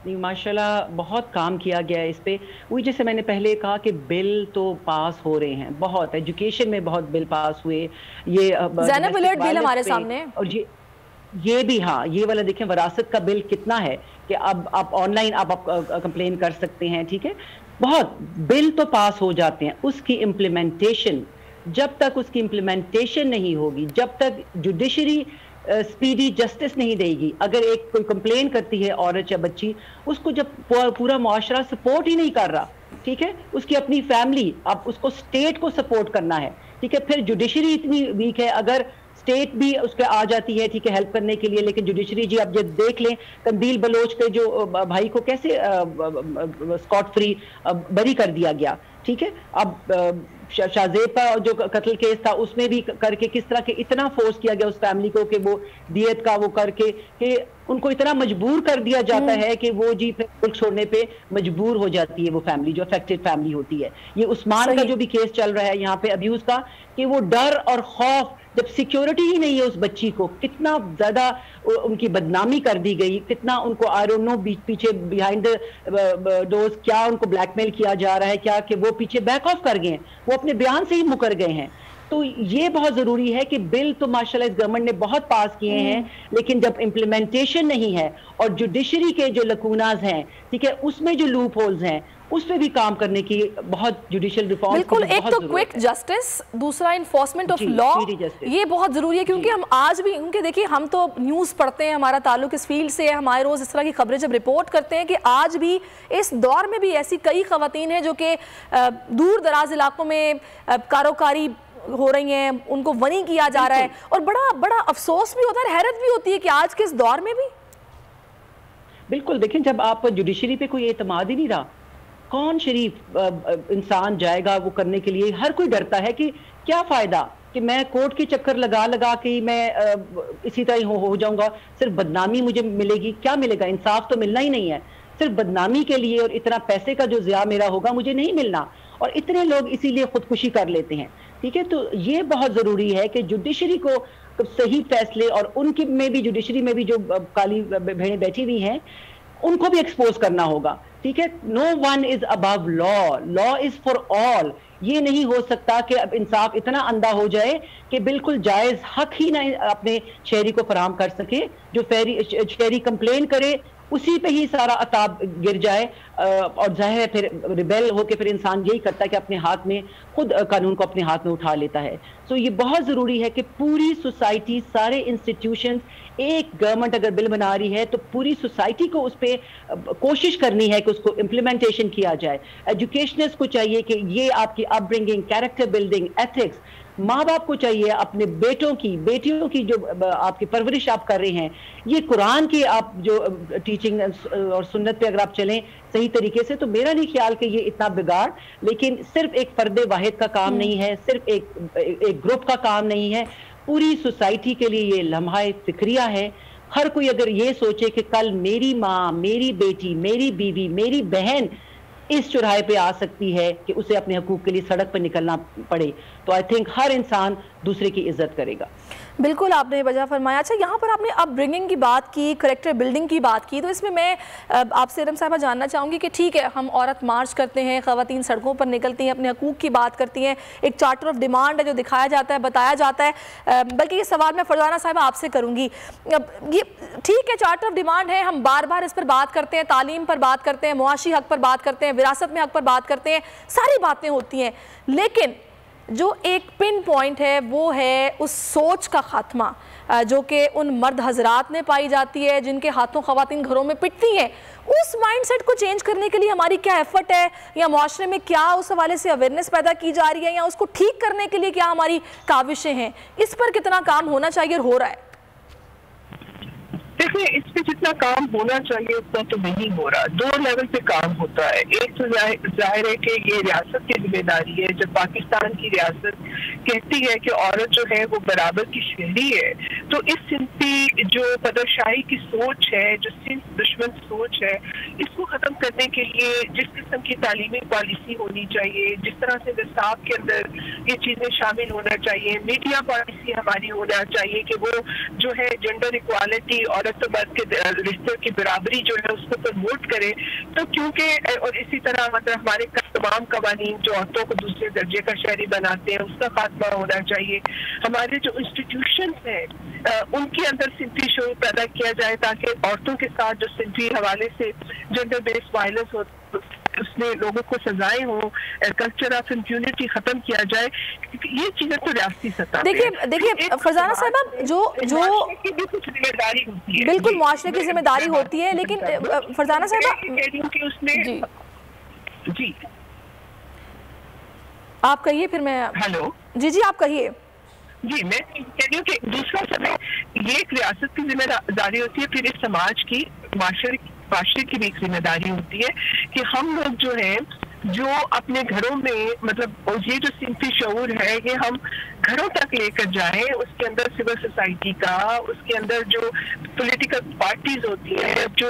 नहीं, माशाल्लाह बहुत काम किया गया है इस पे। वही जैसे मैंने पहले कहा कि बिल तो पास हो रहे हैं, बहुत एजुकेशन में बहुत बिल पास हुए। ये ज़ैनब अलर्ट बिल हमारे सामने, और ये भी, हाँ, ये वाला देखें विरासत का बिल कितना है कि अब आप ऑनलाइन आप कंप्लेन कर सकते हैं, ठीक है। बहुत बिल तो पास हो जाते हैं, उसकी इम्प्लीमेंटेशन, जब तक उसकी इम्प्लीमेंटेशन नहीं होगी, जब तक जुडिशरी स्पीडी जस्टिस नहीं देगी, अगर एक कोई कंप्लेन करती है औरत या बच्ची, उसको जब पूरा मुआशरा सपोर्ट ही नहीं कर रहा, ठीक है, उसकी अपनी फैमिली, अब उसको स्टेट को सपोर्ट करना है, ठीक है। फिर जुडिशरी इतनी वीक है, अगर स्टेट भी उसके आ जाती है, ठीक है, हेल्प करने के लिए, लेकिन जुडिशरी जी अब जब देख लें कंदील बलोच के जो भाई को कैसे स्कॉट फ्री बरी कर दिया गया, ठीक है। अब शाहजेब का जो कत्ल केस था उसमें भी करके किस तरह के इतना फोर्स किया गया उस फैमिली को कि वो दियत का वो करके कि उनको इतना मजबूर कर दिया जाता है कि वो जी मुल्क छोड़ने पे मजबूर हो जाती है वो फैमिली, जो अफेक्टेड फैमिली होती है। ये उस्मान का जो भी केस चल रहा है यहाँ पे अब्यूज का, कि वो डर और खौफ, जब सिक्योरिटी ही नहीं है उस बच्ची को, कितना ज्यादा उनकी बदनामी कर दी गई, कितना उनको आई डोंट नो पीछे बिहाइंड द डोर्स क्या उनको ब्लैकमेल किया जा रहा है, क्या कि वो पीछे बैक ऑफ कर गए हैं, वो अपने बयान से ही मुकर गए हैं। तो ये बहुत जरूरी है कि बिल तो माशाल्लाह इस गवर्नमेंट ने बहुत पास किए हैं, लेकिन जब इम्प्लीमेंटेशन नहीं है और जुडिशरी के जो लकूनाज हैं, ठीक है, उसमें जो लूप होल्स हैं, उस पे भी काम करने की बहुत जुडिशियल रिफॉर्म। बिल्कुल, एक तो क्विक जस्टिस, दूसरा इन्फोर्समेंट ऑफ लॉ, ये बहुत जरूरी है, क्योंकि हम आज भी, क्योंकि देखिए हम तो न्यूज़ पढ़ते हैं, हमारा ताल्लुक इस फील्ड से है, हमारे रोज़ इस तरह की खबरें जब रिपोर्ट करते हैं कि आज भी इस दौर में भी ऐसी कई ख़वातीन हैं जो कि दूर दराज इलाकों में कारोकारी हो रही हैं, उनको वनी किया जा रहा है, और बड़ा बड़ा अफसोस भी होता है, हैरत भी होती है कि आज के इस दौर में भी। बिल्कुल, देखें, जब आप जुडिशरी पे कोई एतमाद ही नहीं रहा, कौन शरीफ इंसान जाएगा वो करने के लिए? हर कोई डरता है कि क्या फायदा कि मैं कोर्ट के चक्कर लगा लगा के मैं इसी तरह हो जाऊंगा, सिर्फ बदनामी मुझे मिलेगी, क्या मिलेगा? इंसाफ तो मिलना ही नहीं है, सिर्फ बदनामी के लिए, और इतना पैसे का जो ज़िया मेरा होगा मुझे नहीं मिलना, और इतने लोग इसीलिए खुदकुशी कर लेते हैं, ठीक है। तो ये बहुत ज़रूरी है कि जुडिशरी को सही फैसले, और उनकी में भी, जुडिशरी में भी जो काली भेड़ें बैठी हुई हैं, उनको भी एक्सपोज करना होगा, ठीक है। No one is above law, law is for all. ये नहीं हो सकता कि अब इंसाफ इतना अंधा हो जाए कि बिल्कुल जायज हक ही ना अपने शहरी को फराहम कर सके, जो शहरी कंप्लेन करे उसी पे ही सारा अताब गिर जाए, और जाहिर है फिर रिबेल होके फिर इंसान यही करता है कि अपने हाथ में खुद कानून को अपने हाथ में उठा लेता है। सो ये बहुत ज़रूरी है कि पूरी सोसाइटी, सारे इंस्टीट्यूशंस, एक गवर्नमेंट अगर बिल बना रही है तो पूरी सोसाइटी को उस पर कोशिश करनी है कि उसको इम्प्लीमेंटेशन किया जाए। एजुकेशनर्स को चाहिए कि ये आपकी अपब्रिंगिंग, कैरेक्टर बिल्डिंग, एथिक्स, माँ बाप को चाहिए अपने बेटों की, बेटियों की जो आपकी परवरिश आप कर रहे हैं, ये कुरान की आप जो टीचिंग और सुन्नत पे अगर आप चलें सही तरीके से, तो मेरा नहीं ख्याल कि ये इतना बिगाड़, लेकिन सिर्फ एक फर्द वाहिद का काम नहीं है, सिर्फ एक ग्रुप का काम नहीं है, पूरी सोसाइटी के लिए ये लम्हा फिक्रिया है। हर कोई अगर ये सोचे कि कल मेरी माँ, मेरी बेटी, मेरी बीवी, मेरी बहन इस चौराहे पे आ सकती है कि उसे अपने हकूक के लिए सड़क पर निकलना पड़े, तो आई थिंक हर इंसान दूसरे की इज्जत करेगा। बिल्कुल आपने वजह फरमाया। अच्छा, यहाँ पर आपने अपब्रिंगिंग की बात की, करेक्टर बिल्डिंग की बात की, तो इसमें मैं आपसे इरम साहिबा जानना चाहूँगी कि ठीक है, हम औरत मार्च करते हैं, ख़वातीन सड़कों पर निकलती हैं, अपने हकूक़ की बात करती हैं, एक चार्टर ऑफ डिमांड है जो दिखाया जाता है, बताया जाता है, बल्कि ये सवाल मैं फरजाना साहिबा आपसे करूँगी। ये ठीक है, चार्टर ऑफ डिमांड है, हम बार बार इस पर बात करते हैं, तालीम पर बात करते हैं, मुआशी हक़ पर बात करते हैं, विरासत में हक़ पर बात करते हैं, सारी बातें होती हैं, लेकिन जो एक पिन पॉइंट है वो है उस सोच का ख़ात्मा जो कि उन मर्द हजरात में पाई जाती है जिनके हाथों ख़वातीन घरों में पिटती हैं। उस माइंडसेट को चेंज करने के लिए हमारी क्या एफर्ट है, या मुआशरे में क्या उस हवाले से अवेयरनेस पैदा की जा रही है, या उसको ठीक करने के लिए क्या हमारी काविशें हैं, इस पर कितना काम होना चाहिए और हो रहा है? देखिए, इस पे जितना काम होना चाहिए उतना तो नहीं हो रहा। दो लेवल पे काम होता है। एक तो जाहिर है कि ये रियासत की जिम्मेदारी है। जब पाकिस्तान की रियासत कहती है कि औरत जो है वो बराबर की शहरी है, तो इस सिंफी जो पदरशाही की सोच है, जो सिंफ दुश्मन सोच है, इसको खत्म करने के लिए जिस किस्म की तालीमी पॉलिसी होनी चाहिए, जिस तरह से निसाब के अंदर ये चीजें शामिल होना चाहिए, मीडिया पॉलिसी हमारी होना चाहिए कि वो जो है जेंडर इक्वालिटी, औरत तो मर्द के रिश्ते की बराबरी जो है उसको प्रमोट करे। तो क्योंकि और इसी तरह मतलब हमारे तमाम कवानीन जो औरतों को दूसरे दर्जे का शहरी बनाते हैं उसका खात्मा होना चाहिए। हमारे जो इंस्टीट्यूशन हैं उनके अंदर सिंफी शोर पैदा किया जाए ताकि औरतों के साथ जो सिंफी हवाले से जेंडर बेस्ड वायलेंस हो उसमें लोगों को सजाएं हो, कल्चर ऑफ इम्प्यूनिटी खत्म किया जाए। ये चीजें तो रियासती सतह देखिए फरजाना साहिबा, जो की भी कुछ जिम्मेदारी होती है, बिल्कुल मुआशरे की जिम्मेदारी होती है, लेकिन फरजाना साहिबा उसमें जी आप कहिए, फिर मैं हेलो जी आप कहिए। जी, मैं कह रही हूँ कि दूसरा समय ये एक रियासत की जिम्मेदारी होती है, फिर इस समाज की माशरे की भी एक जिम्मेदारी होती है कि हम लोग जो है जो अपने घरों में मतलब ये जो सिंफी शऊर है ये हम घरों तक लेकर जाएं, उसके अंदर सिविल सोसाइटी का, उसके अंदर जो पॉलिटिकल पार्टीज होती हैं, जो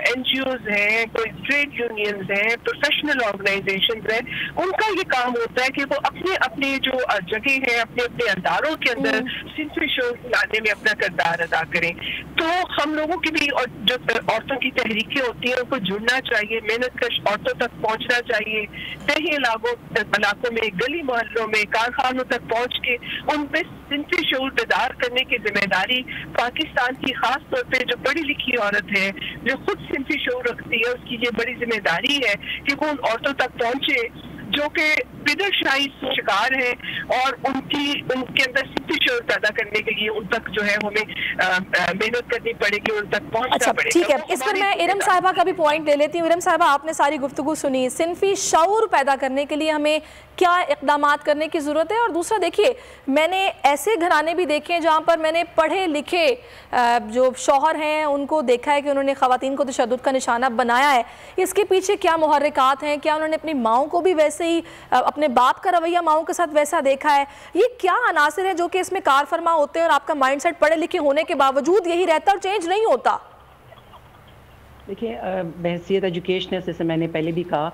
NGOs हैं, कोई ट्रेड यूनियंस हैं, प्रोफेशनल ऑर्गेनाइजेशंस हैं, उनका ये काम होता है कि वो अपने अपने जो जगह है, अपने अपने अदारों के अंदर सिंफी शऊर लाने में अपना किरदार अदा करें। तो हम लोगों की भी और जो औरतों की तहरीकें होती हैं उनको जुड़ना चाहिए, मेहनत कर औरतों तक पहुँचना चाहिए, सही इलाकों में, गली मोहल्लों में, कारखानों तक पहुंच के उनपे सिंफी शऊर बेदार करने की जिम्मेदारी पाकिस्तान की, खास तौर पे जो पढ़ी लिखी औरत है जो खुद सिंफी शऊर रखती है, उसकी ये बड़ी जिम्मेदारी है कि वो उन औरतों तक पहुंचे जो कि बिदरशाही शिकार है और उनके अंदर सिंफी शऊर पैदा करने के लिए उन तक जो है हमें मेहनत करनी पड़ेगी, उन तक पहुंचना पड़ेगा। ठीक है, इस पर मैं इरम साहिबा का भी पॉइंट ले लेती हूँ। इरम साहिबा, आपने सारी गुफ्तगू सुनी, सिंफी शऊर पैदा करने के लिए हमें क्या इक़दामात करने की ज़रूरत है? और दूसरा देखिए, मैंने ऐसे घराने भी देखे हैं जहाँ पर मैंने पढ़े लिखे जो शौहर हैं उनको देखा है कि उन्होंने ख़वातीन को तशद्दुद का निशाना बनाया है। इसके पीछे क्या मुहर्रिकात हैं? क्या उन्होंने अपनी माओं को भी वैसे ही, अपने बाप का रवैया माओं के साथ वैसा देखा है? ये क्या अनासिर है जो कि इसमें कार फरमा होते हैं और आपका माइंडसेट पढ़े लिखे होने के बावजूद यही रहता और चेंज नहीं होता? देखिए, बहसियत एजुकेशनल, जैसे मैंने पहले भी कहा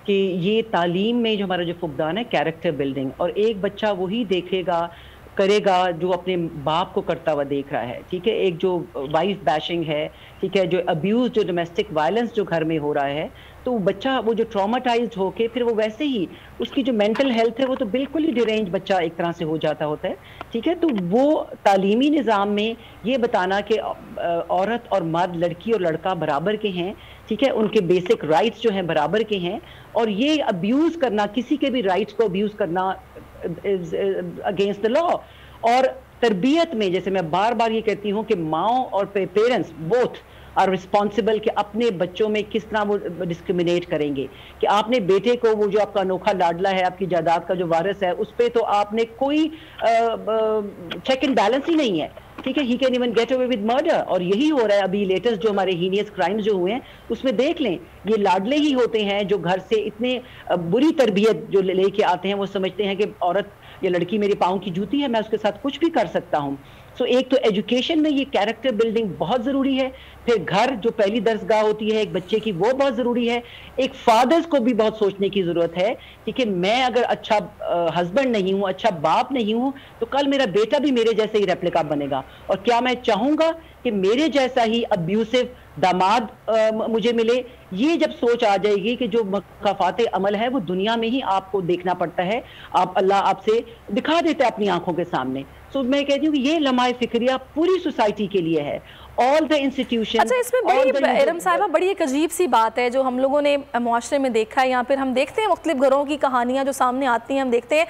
कि ये तालीम में जो हमारा जो फुकदान है कैरेक्टर बिल्डिंग, और एक बच्चा वही देखेगा करेगा जो अपने बाप को करता हुआ देख रहा है। ठीक है, एक जो वाइफ बैशिंग है, ठीक है, जो अब्यूज़, जो डोमेस्टिक वायलेंस जो घर में हो रहा है, तो बच्चा वो जो ट्रॉमाटाइज्ड होके फिर वो वैसे ही उसकी जो मेंटल हेल्थ है वो तो बिल्कुल ही डिरेंज बच्चा एक तरह से हो जाता होता है। ठीक है, तो वो तालीमी निज़ाम में ये बताना कि औरत और मर्द, लड़की और लड़का बराबर के हैं, ठीक है, उनके बेसिक राइट्स जो हैं बराबर के हैं, और ये अब्यूज़ करना, किसी के भी राइट्स को अब्यूज़ करना अगेंस्ट द लॉ। और तरबियत में जैसे मैं बार बार ये कहती हूँ कि माओ और पेरेंट्स बोथ आर रिस्पॉन्सिबल कि अपने बच्चों में किस तरह वो डिस्क्रिमिनेट करेंगे, कि आपने बेटे को वो जो आपका अनोखा लाडला है, आपकी जायदाद का जो वारिस है, उस पर तो आपने कोई चेक एंड बैलेंस ही नहीं है। ठीक है, he can even get away with murder, और यही हो रहा है अभी लेटेस्ट जो हमारे हीनियस क्राइम्स जो हुए हैं उसमें देख लें, ये लाडले ही होते हैं जो घर से इतने बुरी तरबियत जो लेके आते हैं, वो समझते हैं कि औरत ये लड़की मेरे पाँव की जूती है, मैं उसके साथ कुछ भी कर सकता हूँ। सो एक तो एजुकेशन में ये कैरेक्टर बिल्डिंग बहुत ज़रूरी है, फिर घर जो पहली दरसगाह होती है एक बच्चे की वो बहुत ज़रूरी है। एक फादर्स को भी बहुत सोचने की ज़रूरत है कि मैं अगर अच्छा हस्बैंड नहीं हूँ, अच्छा बाप नहीं हूँ, तो कल मेरा बेटा भी मेरे जैसे ही रेप्लिका बनेगा। और क्या मैं चाहूँगा कि मेरे जैसा ही अब्यूसिव दामाद मुझे मिले? ये जब सोच आ जाएगी कि जो मकाफाते अमल है वो दुनिया में ही आपको देखना पड़ता है, आप अल्लाह आपसे दिखा देता है अपनी आंखों के सामने। सो मैं कहती हूँ कि ये लम्हाए फिक्रिया पूरी सोसाइटी के लिए है, ऑल द इंस्टीट्यूशन। अच्छा, इसमें बड़ी इरम साहिबा बड़ी एक अजीब सी बात है जो हम लोगों ने मुआशरे में देखा है, या फिर हम देखते हैं मुख्तलिफ घरों की कहानियाँ जो सामने आती हैं, हम देखते हैं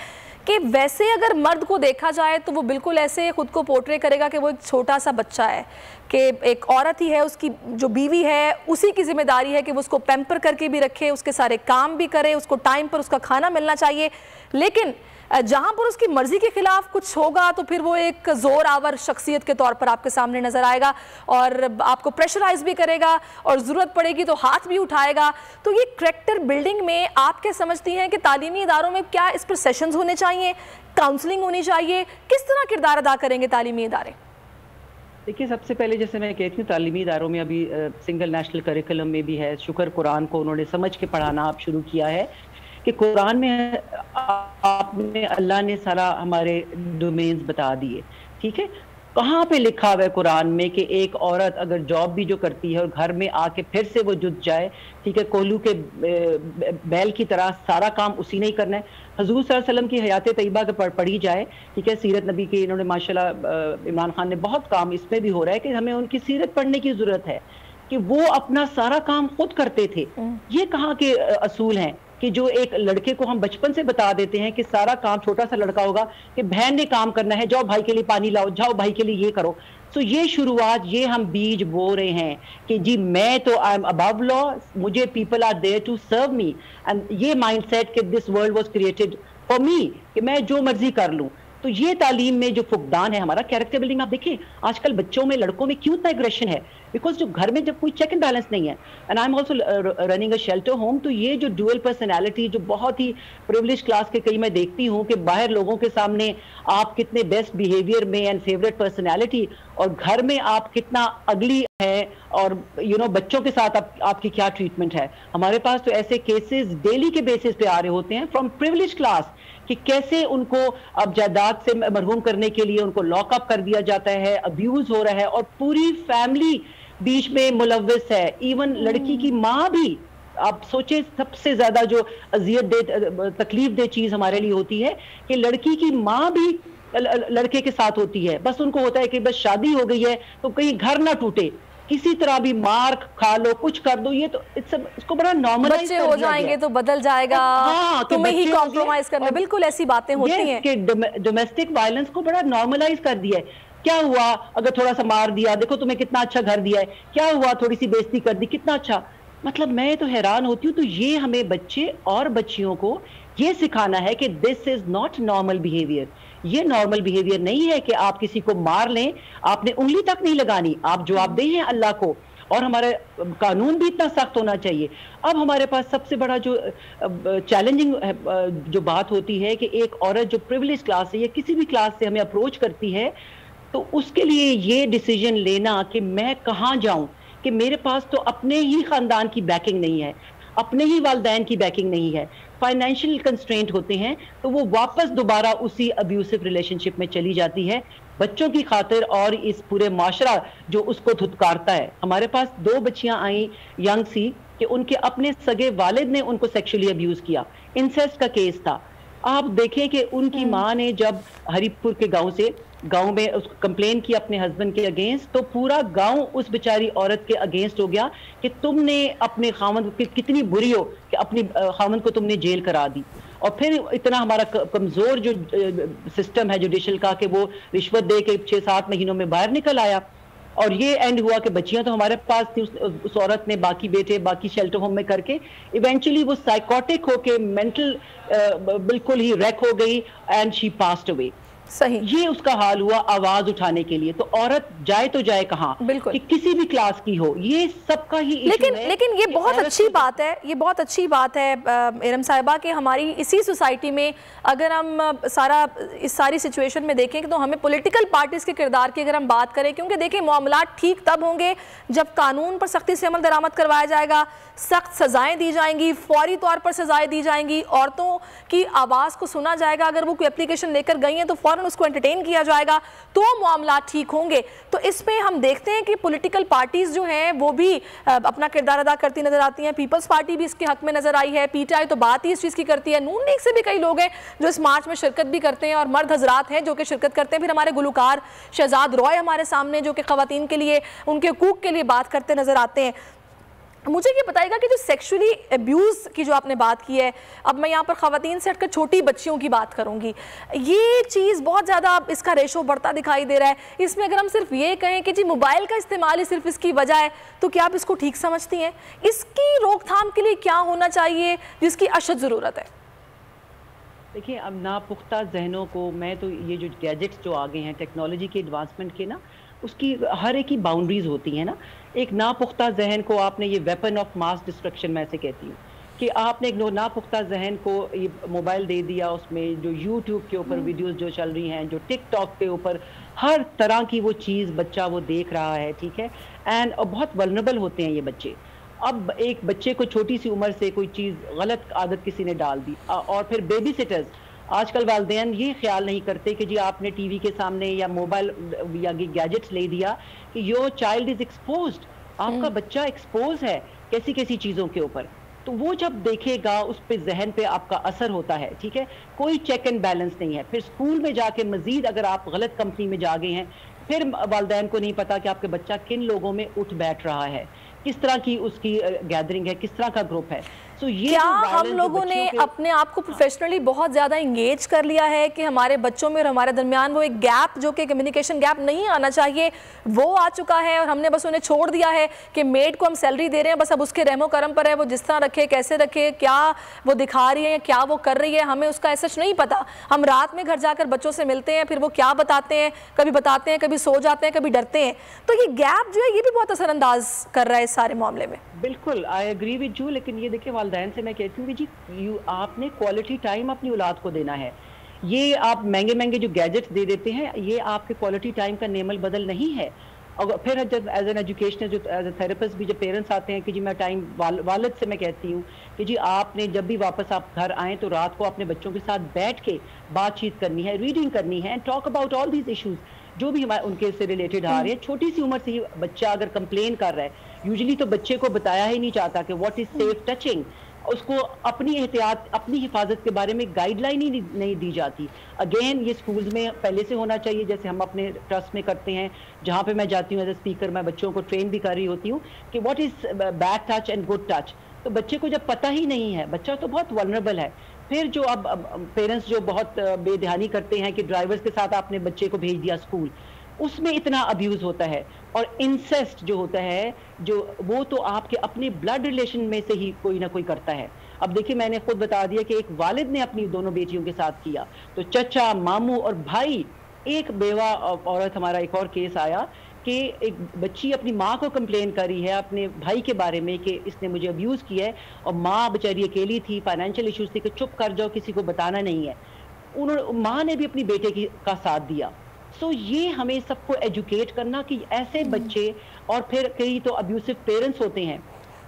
कि वैसे अगर मर्द को देखा जाए तो वो बिल्कुल ऐसे खुद को पोर्ट्रे करेगा कि वो एक छोटा सा बच्चा है, कि एक औरत ही है, उसकी जो बीवी है उसी की जिम्मेदारी है कि वो उसको पैम्पर करके भी रखे, उसके सारे काम भी करे, उसको टाइम पर उसका खाना मिलना चाहिए। लेकिन जहां पर उसकी मर्जी के खिलाफ कुछ होगा तो फिर वो एक जोर आवर शख्सियत के तौर पर आपके सामने नजर आएगा और आपको प्रेशराइज भी करेगा और ज़रूरत पड़ेगी तो हाथ भी उठाएगा। तो ये करैक्टर बिल्डिंग में आप क्या समझती हैं कि तालीमी इदारों में क्या इस पर सेशंस होने चाहिए, काउंसलिंग होनी चाहिए, किस तरह किरदार अदा करेंगे तालीमी इदारे? देखिए, सबसे पहले जैसे मैं कहती हूँ तालीमी इदारों में अभी सिंगल नेशनल करिकुलम में भी है, शुक्र कुरान को उन्होंने समझ के पढ़ाना आप शुरू किया है कि कुरान में आपने अल्लाह ने सारा हमारे डोमेन्स बता दिए। ठीक है, कहाँ पे लिखा हुआ है कुरान में कि एक औरत अगर जॉब भी जो करती है और घर में आके फिर से वो जुट जाए, ठीक है, कोल्हू के बैल की तरह सारा काम उसी ने ही करना है। हजूर सल्लल्लाहु अलैहि वसल्लम की हयात तैयबा के पढ़ी जाए, ठीक है, सीरत नबी की इन्होंने माशाल्लाह इमरान खान ने बहुत काम इसमें भी हो रहा है कि हमें उनकी सीरत पढ़ने की जरूरत है कि वो अपना सारा काम खुद करते थे। ये कहाँ के असूल हैं कि जो एक लड़के को हम बचपन से बता देते हैं कि सारा काम, छोटा सा लड़का होगा कि बहन ने काम करना है, जाओ भाई के लिए पानी लाओ, जाओ भाई के लिए ये करो। सो ये शुरुआत, ये हम बीज बो रहे हैं कि जी मैं तो आई एम अबव लॉ, मुझे people are there to serve me, and ये माइंडसेट कि this world was created for me, कि मैं जो मर्जी कर लूं। तो ये तालीम में जो फुकदान है हमारा, कैरेक्टर बिल्डिंग, आप देखिए आजकल बच्चों में, लड़कों में क्यों इतना एग्रेशन है? बिकॉज जो घर में जब कोई चेक एंड बैलेंस नहीं है, and I am also running a shelter home, तो ये जो ड्यूअल पर्सनैलिटी जो बहुत ही प्रिविलेज क्लास के कई मैं देखती हूँ कि बाहर लोगों के सामने आप कितने बेस्ट बिहेवियर में एंड फेवरेट पर्सनैलिटी, और घर में आप कितना अगली है, और यू नो बच्चों के साथ आपकी क्या ट्रीटमेंट है। हमारे पास तो ऐसे केसेस डेली के बेसिस पे आ रहे होते हैं फ्रॉम प्रिविलेज क्लास कि कैसे उनको अब जायदाद से मरहूम करने के लिए उनको लॉकअप कर दिया जाता है, अब्यूज हो रहा है, और पूरी फैमिली बीच में मुलव्वस है। इवन लड़की की माँ भी, आप सोचे सबसे ज्यादा जो अजियत दे, तकलीफ दे चीज हमारे लिए होती है कि लड़की की माँ भी लड़के के साथ होती है। बस उनको होता है कि बस शादी हो गई है तो कहीं घर ना टूटे, किसी तरह भी मार खा लो, कुछ कर दो, ये तो इसको बड़ा नॉर्मलाइज बच्चे हो जाएंगे तो बदल जाएगा, हाँ, तुम्हें ही कॉम्प्रोमाइज करना, बिल्कुल ऐसी बातें होती हैं कि डोमेस्टिक वायलेंस को बड़ा नॉर्मलाइज कर दिया है। क्या हुआ अगर थोड़ा सा मार दिया, देखो तुम्हें कितना अच्छा घर दिया है, क्या हुआ थोड़ी सी बेइज्जती कर दी, कितना अच्छा। मतलब मैं तो हैरान होती हूँ। तो ये हमें बच्चे और बच्चियों को ये सिखाना है कि this is not normal behaviour. ये नॉर्मल बिहेवियर नहीं है कि आप किसी को मार लें, आपने उंगली तक नहीं लगानी, आप जवाबदेह हैं अल्लाह को, और हमारा कानून भी इतना सख्त होना चाहिए। अब हमारे पास सबसे बड़ा जो चैलेंजिंग जो बात होती है कि एक औरत जो प्रिविलेज क्लास से या किसी भी क्लास से हमें अप्रोच करती है, तो उसके लिए ये डिसीजन लेना कि मैं कहाँ जाऊं, कि मेरे पास तो अपने ही खानदान की बैकिंग नहीं है, अपने ही वालिदैन की बैकिंग नहीं है, फाइनेंशियल कंस्ट्रेंट होते हैं, तो वो वापस दोबारा उसी अब्यूसिव रिलेशनशिप में चली जाती है बच्चों की खातिर और इस पूरे माशरा जो उसको धुतकारता है। हमारे पास 2 बच्चियां आई यंग सी कि उनके अपने सगे वालिद ने उनको सेक्सुअली अब्यूज किया, इंसेस्ट का केस था। आप देखें कि उनकी माँ ने जब हरिपुर के गांव में उसको कंप्लेन की अपने हस्बैंड के अगेंस्ट, तो पूरा गांव उस बेचारी औरत के अगेंस्ट हो गया कि तुमने अपने खामद की कितनी बुरी हो कि अपनी खामद को तुमने जेल करा दी। और फिर इतना हमारा कमजोर जो सिस्टम है जुडिशल का कि वो रिश्वत दे के 6-7 महीनों में बाहर निकल आया, और ये एंड हुआ कि बच्चियां तो हमारे पास थी, उस औरत ने बाकी बेटे बाकी शेल्टर होम में करके इवेंचुअली वो साइकोटिक होके मेंटल बिल्कुल ही रैक हो गई एंड शी पास्ड अवे। सही, ये उसका हाल हुआ आवाज उठाने के लिए। तो औरत जाए तो जाए कहाँ, बिल्कुल, कि किसी भी क्लास की हो, ये सबका ही लेकिन ये बहुत अच्छी बात है, ये बहुत अच्छी बात है इरम साहिबा कि हमारी इसी सोसाइटी में अगर हम इस सारी सिचुएशन में देखें तो हमें पॉलिटिकल पार्टीज के किरदार की अगर हम बात करें, क्योंकि देखिए मामला ठीक तब होंगे जब कानून पर सख्ती से अमल दरामद करवाया जाएगा, सख्त सजाएं दी जाएंगी, फौरी तौर पर सजाएं दी जाएंगी, औरतों की आवाज़ को सुना जाएगा, अगर वो कोई एप्लीकेशन लेकर गई हैं तो फ़ौरन उसको एंटरटेन किया जाएगा, तो मामला ठीक होंगे। तो इसमें हम देखते हैं कि पॉलिटिकल पार्टीज़ जो हैं वो भी अपना किरदार अदा करती नजर आती हैं। पीपल्स पार्टी भी इसके हक में नजर आई है, पीटीआई तो बात ही इस चीज़ की करती है, नून लीग से भी कई लोग हैं जो इस मार्च में शिरकत भी करते हैं और मर्द हजरात हैं जो कि शिरकत करते हैं। फिर हमारे गुलकार शहजाद रॉय हमारे सामने जो कि ख़वातीन के लिए, उनके हकूक़ के लिए बात करते नजर आते हैं। मुझे ये बताइएगा कि जो सेक्सुअली अब्यूज़ की जो आपने बात की है, अब मैं यहाँ पर ख़वातीन से हटकर छोटी बच्चियों की बात करूँगी, ये चीज़ बहुत ज़्यादा इसका रेशो बढ़ता दिखाई दे रहा है। इसमें अगर हम सिर्फ ये कहें कि जी मोबाइल का इस्तेमाल ही सिर्फ इसकी वजह है, तो क्या आप इसको ठीक समझती हैं? इसकी रोकथाम के लिए क्या होना चाहिए जिसकी अशद ज़रूरत है? देखिए, अब नापुख्ता जहनों को, मैं तो ये जो गैजेट्स जो आ गए हैं टेक्नोलॉजी के एडवांसमेंट के ना, उसकी हर एक की बाउंड्रीज होती हैं ना। एक नापुख्ता जहन को आपने ये वेपन ऑफ मास डिस्ट्रक्शन मैं से कहती हूँ कि आपने एक नापुख्ता जहन को ये मोबाइल दे दिया, उसमें जो यूट्यूब के ऊपर वीडियोस जो चल रही हैं, जो टिकटॉक के ऊपर हर तरह की वो चीज़ बच्चा वो देख रहा है, ठीक है, एंड बहुत वल्नरेबल होते हैं ये बच्चे। अब एक बच्चे को छोटी सी उम्र से कोई चीज़ गलत आदत किसी ने डाल दी, और फिर बेबी सिटर्स, आजकल वालिदैन ये ख्याल नहीं करते कि जी आपने टीवी के सामने या मोबाइल या गैजेट्स ले दिया कि योर चाइल्ड इज एक्सपोज्ड, आपका बच्चा एक्सपोज है कैसी कैसी चीज़ों के ऊपर। तो वो जब देखेगा उस पे जहन पे आपका असर होता है, ठीक है, कोई चेक एंड बैलेंस नहीं है। फिर स्कूल में जाके मजीद अगर आप गलत कंपनी में जा गए हैं, फिर वालिदैन को नहीं पता कि आपके बच्चा किन लोगों में उठ बैठ रहा है, किस तरह की उसकी गैदरिंग है, किस तरह का ग्रुप है। तो ये क्या हम लोगों ने अपने आप को प्रोफेशनली बहुत ज़्यादा इंगेज कर लिया है कि हमारे बच्चों में और हमारे दरमियान वो एक गैप जो कि कम्युनिकेशन गैप नहीं आना चाहिए वो आ चुका है, और हमने बस उन्हें छोड़ दिया है कि मेड को हम सैलरी दे रहे हैं, बस अब उसके रहमो करम पर है, वो जिस तरह रखे, कैसे रखे, क्या वो दिखा रही है, क्या वो कर रही है, हमें उसका ऐसा नहीं पता। हम रात में घर जाकर बच्चों से मिलते हैं, फिर वो क्या बताते हैं, कभी बताते हैं, कभी सो जाते हैं, कभी डरते हैं। तो ये गैप जो है ये भी बहुत असरअंदाज कर रहा है इस सारे मामले में। बिल्कुल, आई एग्री विद यू। लेकिन ये देखिए, वालिदैन से मैं कहती हूँ कि जी आपने क्वालिटी टाइम अपनी औलाद को देना है। ये आप महंगे महंगे जो गैजेट्स दे देते हैं, ये आपके क्वालिटी टाइम का नेमल बदल नहीं है। और फिर जब एज एन एजुकेशनल, जो एज ए थेरेपिस्ट भी जब पेरेंट्स आते हैं कि जी मैं टाइम, वालिद से मैं कहती हूँ कि जी आपने जब भी वापस आप घर आएँ तो रात को अपने बच्चों के साथ बैठ के बातचीत करनी है, रीडिंग करनी है, and talk about all these issues जो भी हमारे उनके से रिलेटेड आ रहे हैं। छोटी सी उम्र से ही बच्चा अगर कंप्लेन कर रहा है, यूजुअली तो बच्चे को बताया ही नहीं चाहता कि व्हाट इज सेफ टचिंग, उसको अपनी एहतियात, अपनी हिफाजत के बारे में गाइडलाइन ही नहीं दी जाती। अगेन ये स्कूल्स में पहले से होना चाहिए, जैसे हम अपने ट्रस्ट में करते हैं, जहाँ पे मैं जाती हूँ एज ए स्पीकर, मैं बच्चों को ट्रेन भी कर रही होती हूँ कि what is bad touch and good touch. तो बच्चे को जब पता ही नहीं है, बच्चा तो बहुत वल्नरेबल है। फिर जो अब पेरेंट्स जो बहुत बेध्यानी करते हैं कि ड्राइवर्स के साथ आपने बच्चे को भेज दिया स्कूल, उसमें इतना अब्यूज होता है। और इंसेस्ट जो होता है, जो वो तो आपके अपने ब्लड रिलेशन में से ही कोई ना कोई करता है। अब देखिए, मैंने खुद बता दिया कि एक वालिद ने अपनी दोनों बेटियों के साथ किया, तो चचा, मामू और भाई, एक बेवा औरत, हमारा एक और केस आया कि एक बच्ची अपनी माँ को कंप्लेन करी है अपने भाई के बारे में कि इसने मुझे अब्यूज़ किया है, और माँ बेचारी अकेली थी, फाइनेंशियल इश्यूज थी कि चुप कर जाओ, किसी को बताना नहीं है। उन्होंने, माँ ने भी अपनी बेटे का साथ दिया। सो ये हमें सबको एजुकेट करना कि ऐसे बच्चे, और फिर कई तो अब्यूसिव पेरेंट्स होते हैं,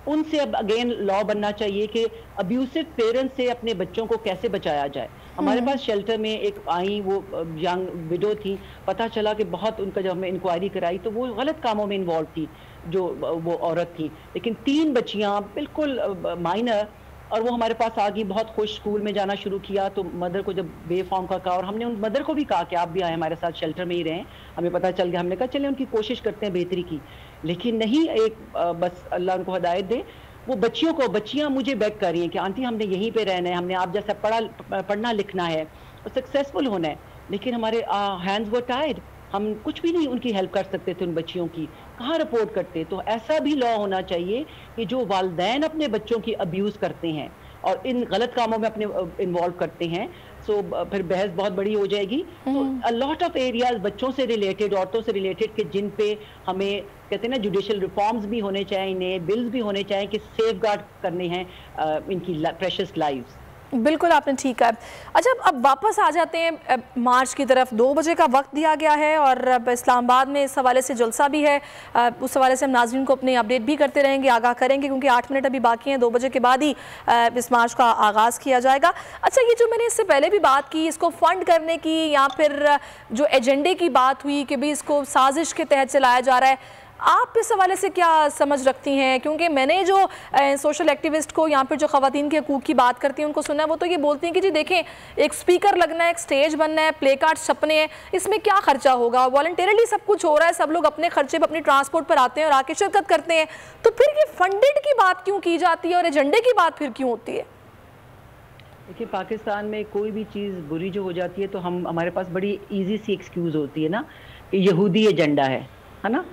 उनसे अब अगेन लॉ बनना चाहिए कि अब्यूसिव पेरेंट्स से अपने बच्चों को कैसे बचाया जाए। हमारे पास शेल्टर में एक आई, वो यंग विडो थी, पता चला कि बहुत उनका, जब हमने इंक्वायरी कराई तो वो गलत कामों में इन्वॉल्व थी, जो वो औरत थी। लेकिन 3 बच्चियां बिल्कुल माइनर, और वो हमारे पास आ गई, बहुत खुश, स्कूल में जाना शुरू किया। तो मदर को जब बेफॉर्म का कहा, और हमने उन मदर को भी कहा कि आप भी आए हमारे साथ, शेल्टर में ही रहें, हमें पता चल गया, हमने कहा चले उनकी कोशिश करते हैं बेहतरी की। लेकिन नहीं, एक बस अल्लाह उनको हिदायत दे, वो बच्चियां मुझे बेग कर रही हैं कि आंटी हमने यहीं पे रहना है, हमने आप जैसा पढ़ना लिखना है और सक्सेसफुल होना है। लेकिन हमारे हैंड्स वर टाइड, हम कुछ भी नहीं उनकी हेल्प कर सकते थे, उन बच्चियों की कहाँ रिपोर्ट करते। तो ऐसा भी लॉ होना चाहिए कि जो वालिदैन अपने बच्चों की अब्यूज़ करते हैं, और इन गलत कामों में अपने इन्वॉल्व करते हैं, सो फिर बहस बहुत बड़ी हो जाएगी। तो अ लॉट ऑफ एरियाज बच्चों से रिलेटेड, औरतों से रिलेटेड कि जिन पे हमें कहते हैं ना जुडिशियल रिफॉर्म्स भी होने चाहिए, नए बिल्स भी होने चाहिए कि सेफ गार्ड करने हैं इनकी प्रेशियस लाइव्स। बिल्कुल आपने ठीक कहा। अच्छा, अब वापस आ जाते हैं मार्च की तरफ। 2 बजे का वक्त दिया गया है और इस्लामाबाद में इस हवाले से जलसा भी है। उस हवाले से हम नाज़रीन को अपने अपडेट भी करते रहेंगे, आगाह करेंगे, क्योंकि 8 मिनट अभी बाकी हैं। 2 बजे के बाद ही इस मार्च का आगाज़ किया जाएगा। अच्छा, ये जो मैंने इससे पहले भी बात की, इसको फंड करने की या फिर जो एजेंडे की बात हुई कि भाई इसको साजिश के तहत चलाया जा रहा है, आप इस हवाले से क्या समझ रखती हैं? क्योंकि मैंने जो सोशल एक्टिविस्ट को यहाँ पर जो ख़वातीन के हकूक़ की बात करती हैं उनको सुना है, वो तो ये बोलती हैं कि जी देखें, एक स्पीकर लगना है, एक स्टेज बनना है, प्ले कार्ड छपने हैं, इसमें क्या खर्चा होगा, वॉलंटरली सब कुछ हो रहा है, सब लोग अपने खर्चे पर अपनी ट्रांसपोर्ट पर आते हैं और आके शिरकत करते हैं, तो फिर ये फंडेड की बात क्यों की जाती है और एजेंडे की बात फिर क्यों होती है? देखिए, पाकिस्तान में कोई भी चीज़ बुरी जो हो जाती है तो हमारे पास बड़ी ईजी सी एक्सक्यूज़ होती है ना, यहूदी एजेंडा है ना,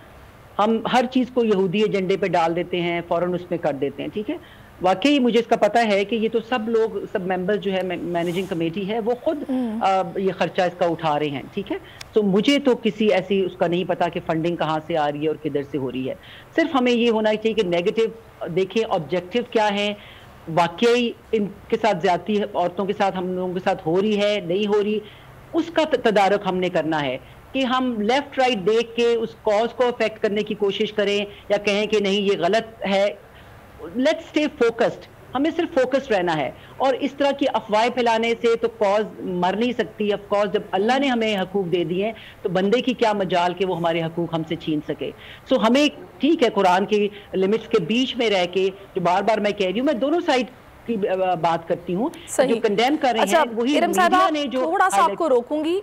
हम हर चीज़ को यहूदी एजेंडे पे डाल देते हैं, फ़ौरन उसमें कर देते हैं। ठीक है, वाकई मुझे इसका पता है कि ये तो सब लोग, सब मेंबर्स जो है मैनेजिंग कमेटी है वो खुद ये खर्चा इसका उठा रहे हैं। ठीक है, तो मुझे तो किसी ऐसी उसका नहीं पता कि फंडिंग कहाँ से आ रही है और किधर से हो रही है। सिर्फ हमें ये होना चाहिए कि नेगेटिव देखें, ऑब्जेक्टिव क्या है, वाकई इनके साथ ज्यादती औरतों के साथ हम लोगों के साथ हो रही है, नहीं हो रही, उसका तदारुक हमने करना है कि हम लेफ्ट राइट देख के उस कॉज को अफेक्ट करने की कोशिश करें या कहें कि नहीं ये गलत है। लेट्स स्टे फोकस्ड, हमें सिर्फ फोकस्ड रहना है। और इस तरह की अफवाहें फैलाने से तो कॉज मर नहीं सकती। ऑफ कोर्स जब अल्लाह ने हमें हकूक दे दिए तो बंदे की क्या मजाल के वो हमारे हकूक हमसे छीन सके। सो हमें ठीक है, कुरान की लिमिट्स के बीच में रह के, जो बार बार मैं कह रही हूँ, मैं दोनों साइड की बात करती हूँ, जो कंडेम कर रहे हैं वही मीडिया ने जो। थोड़ा सा आपको रोकूंगी,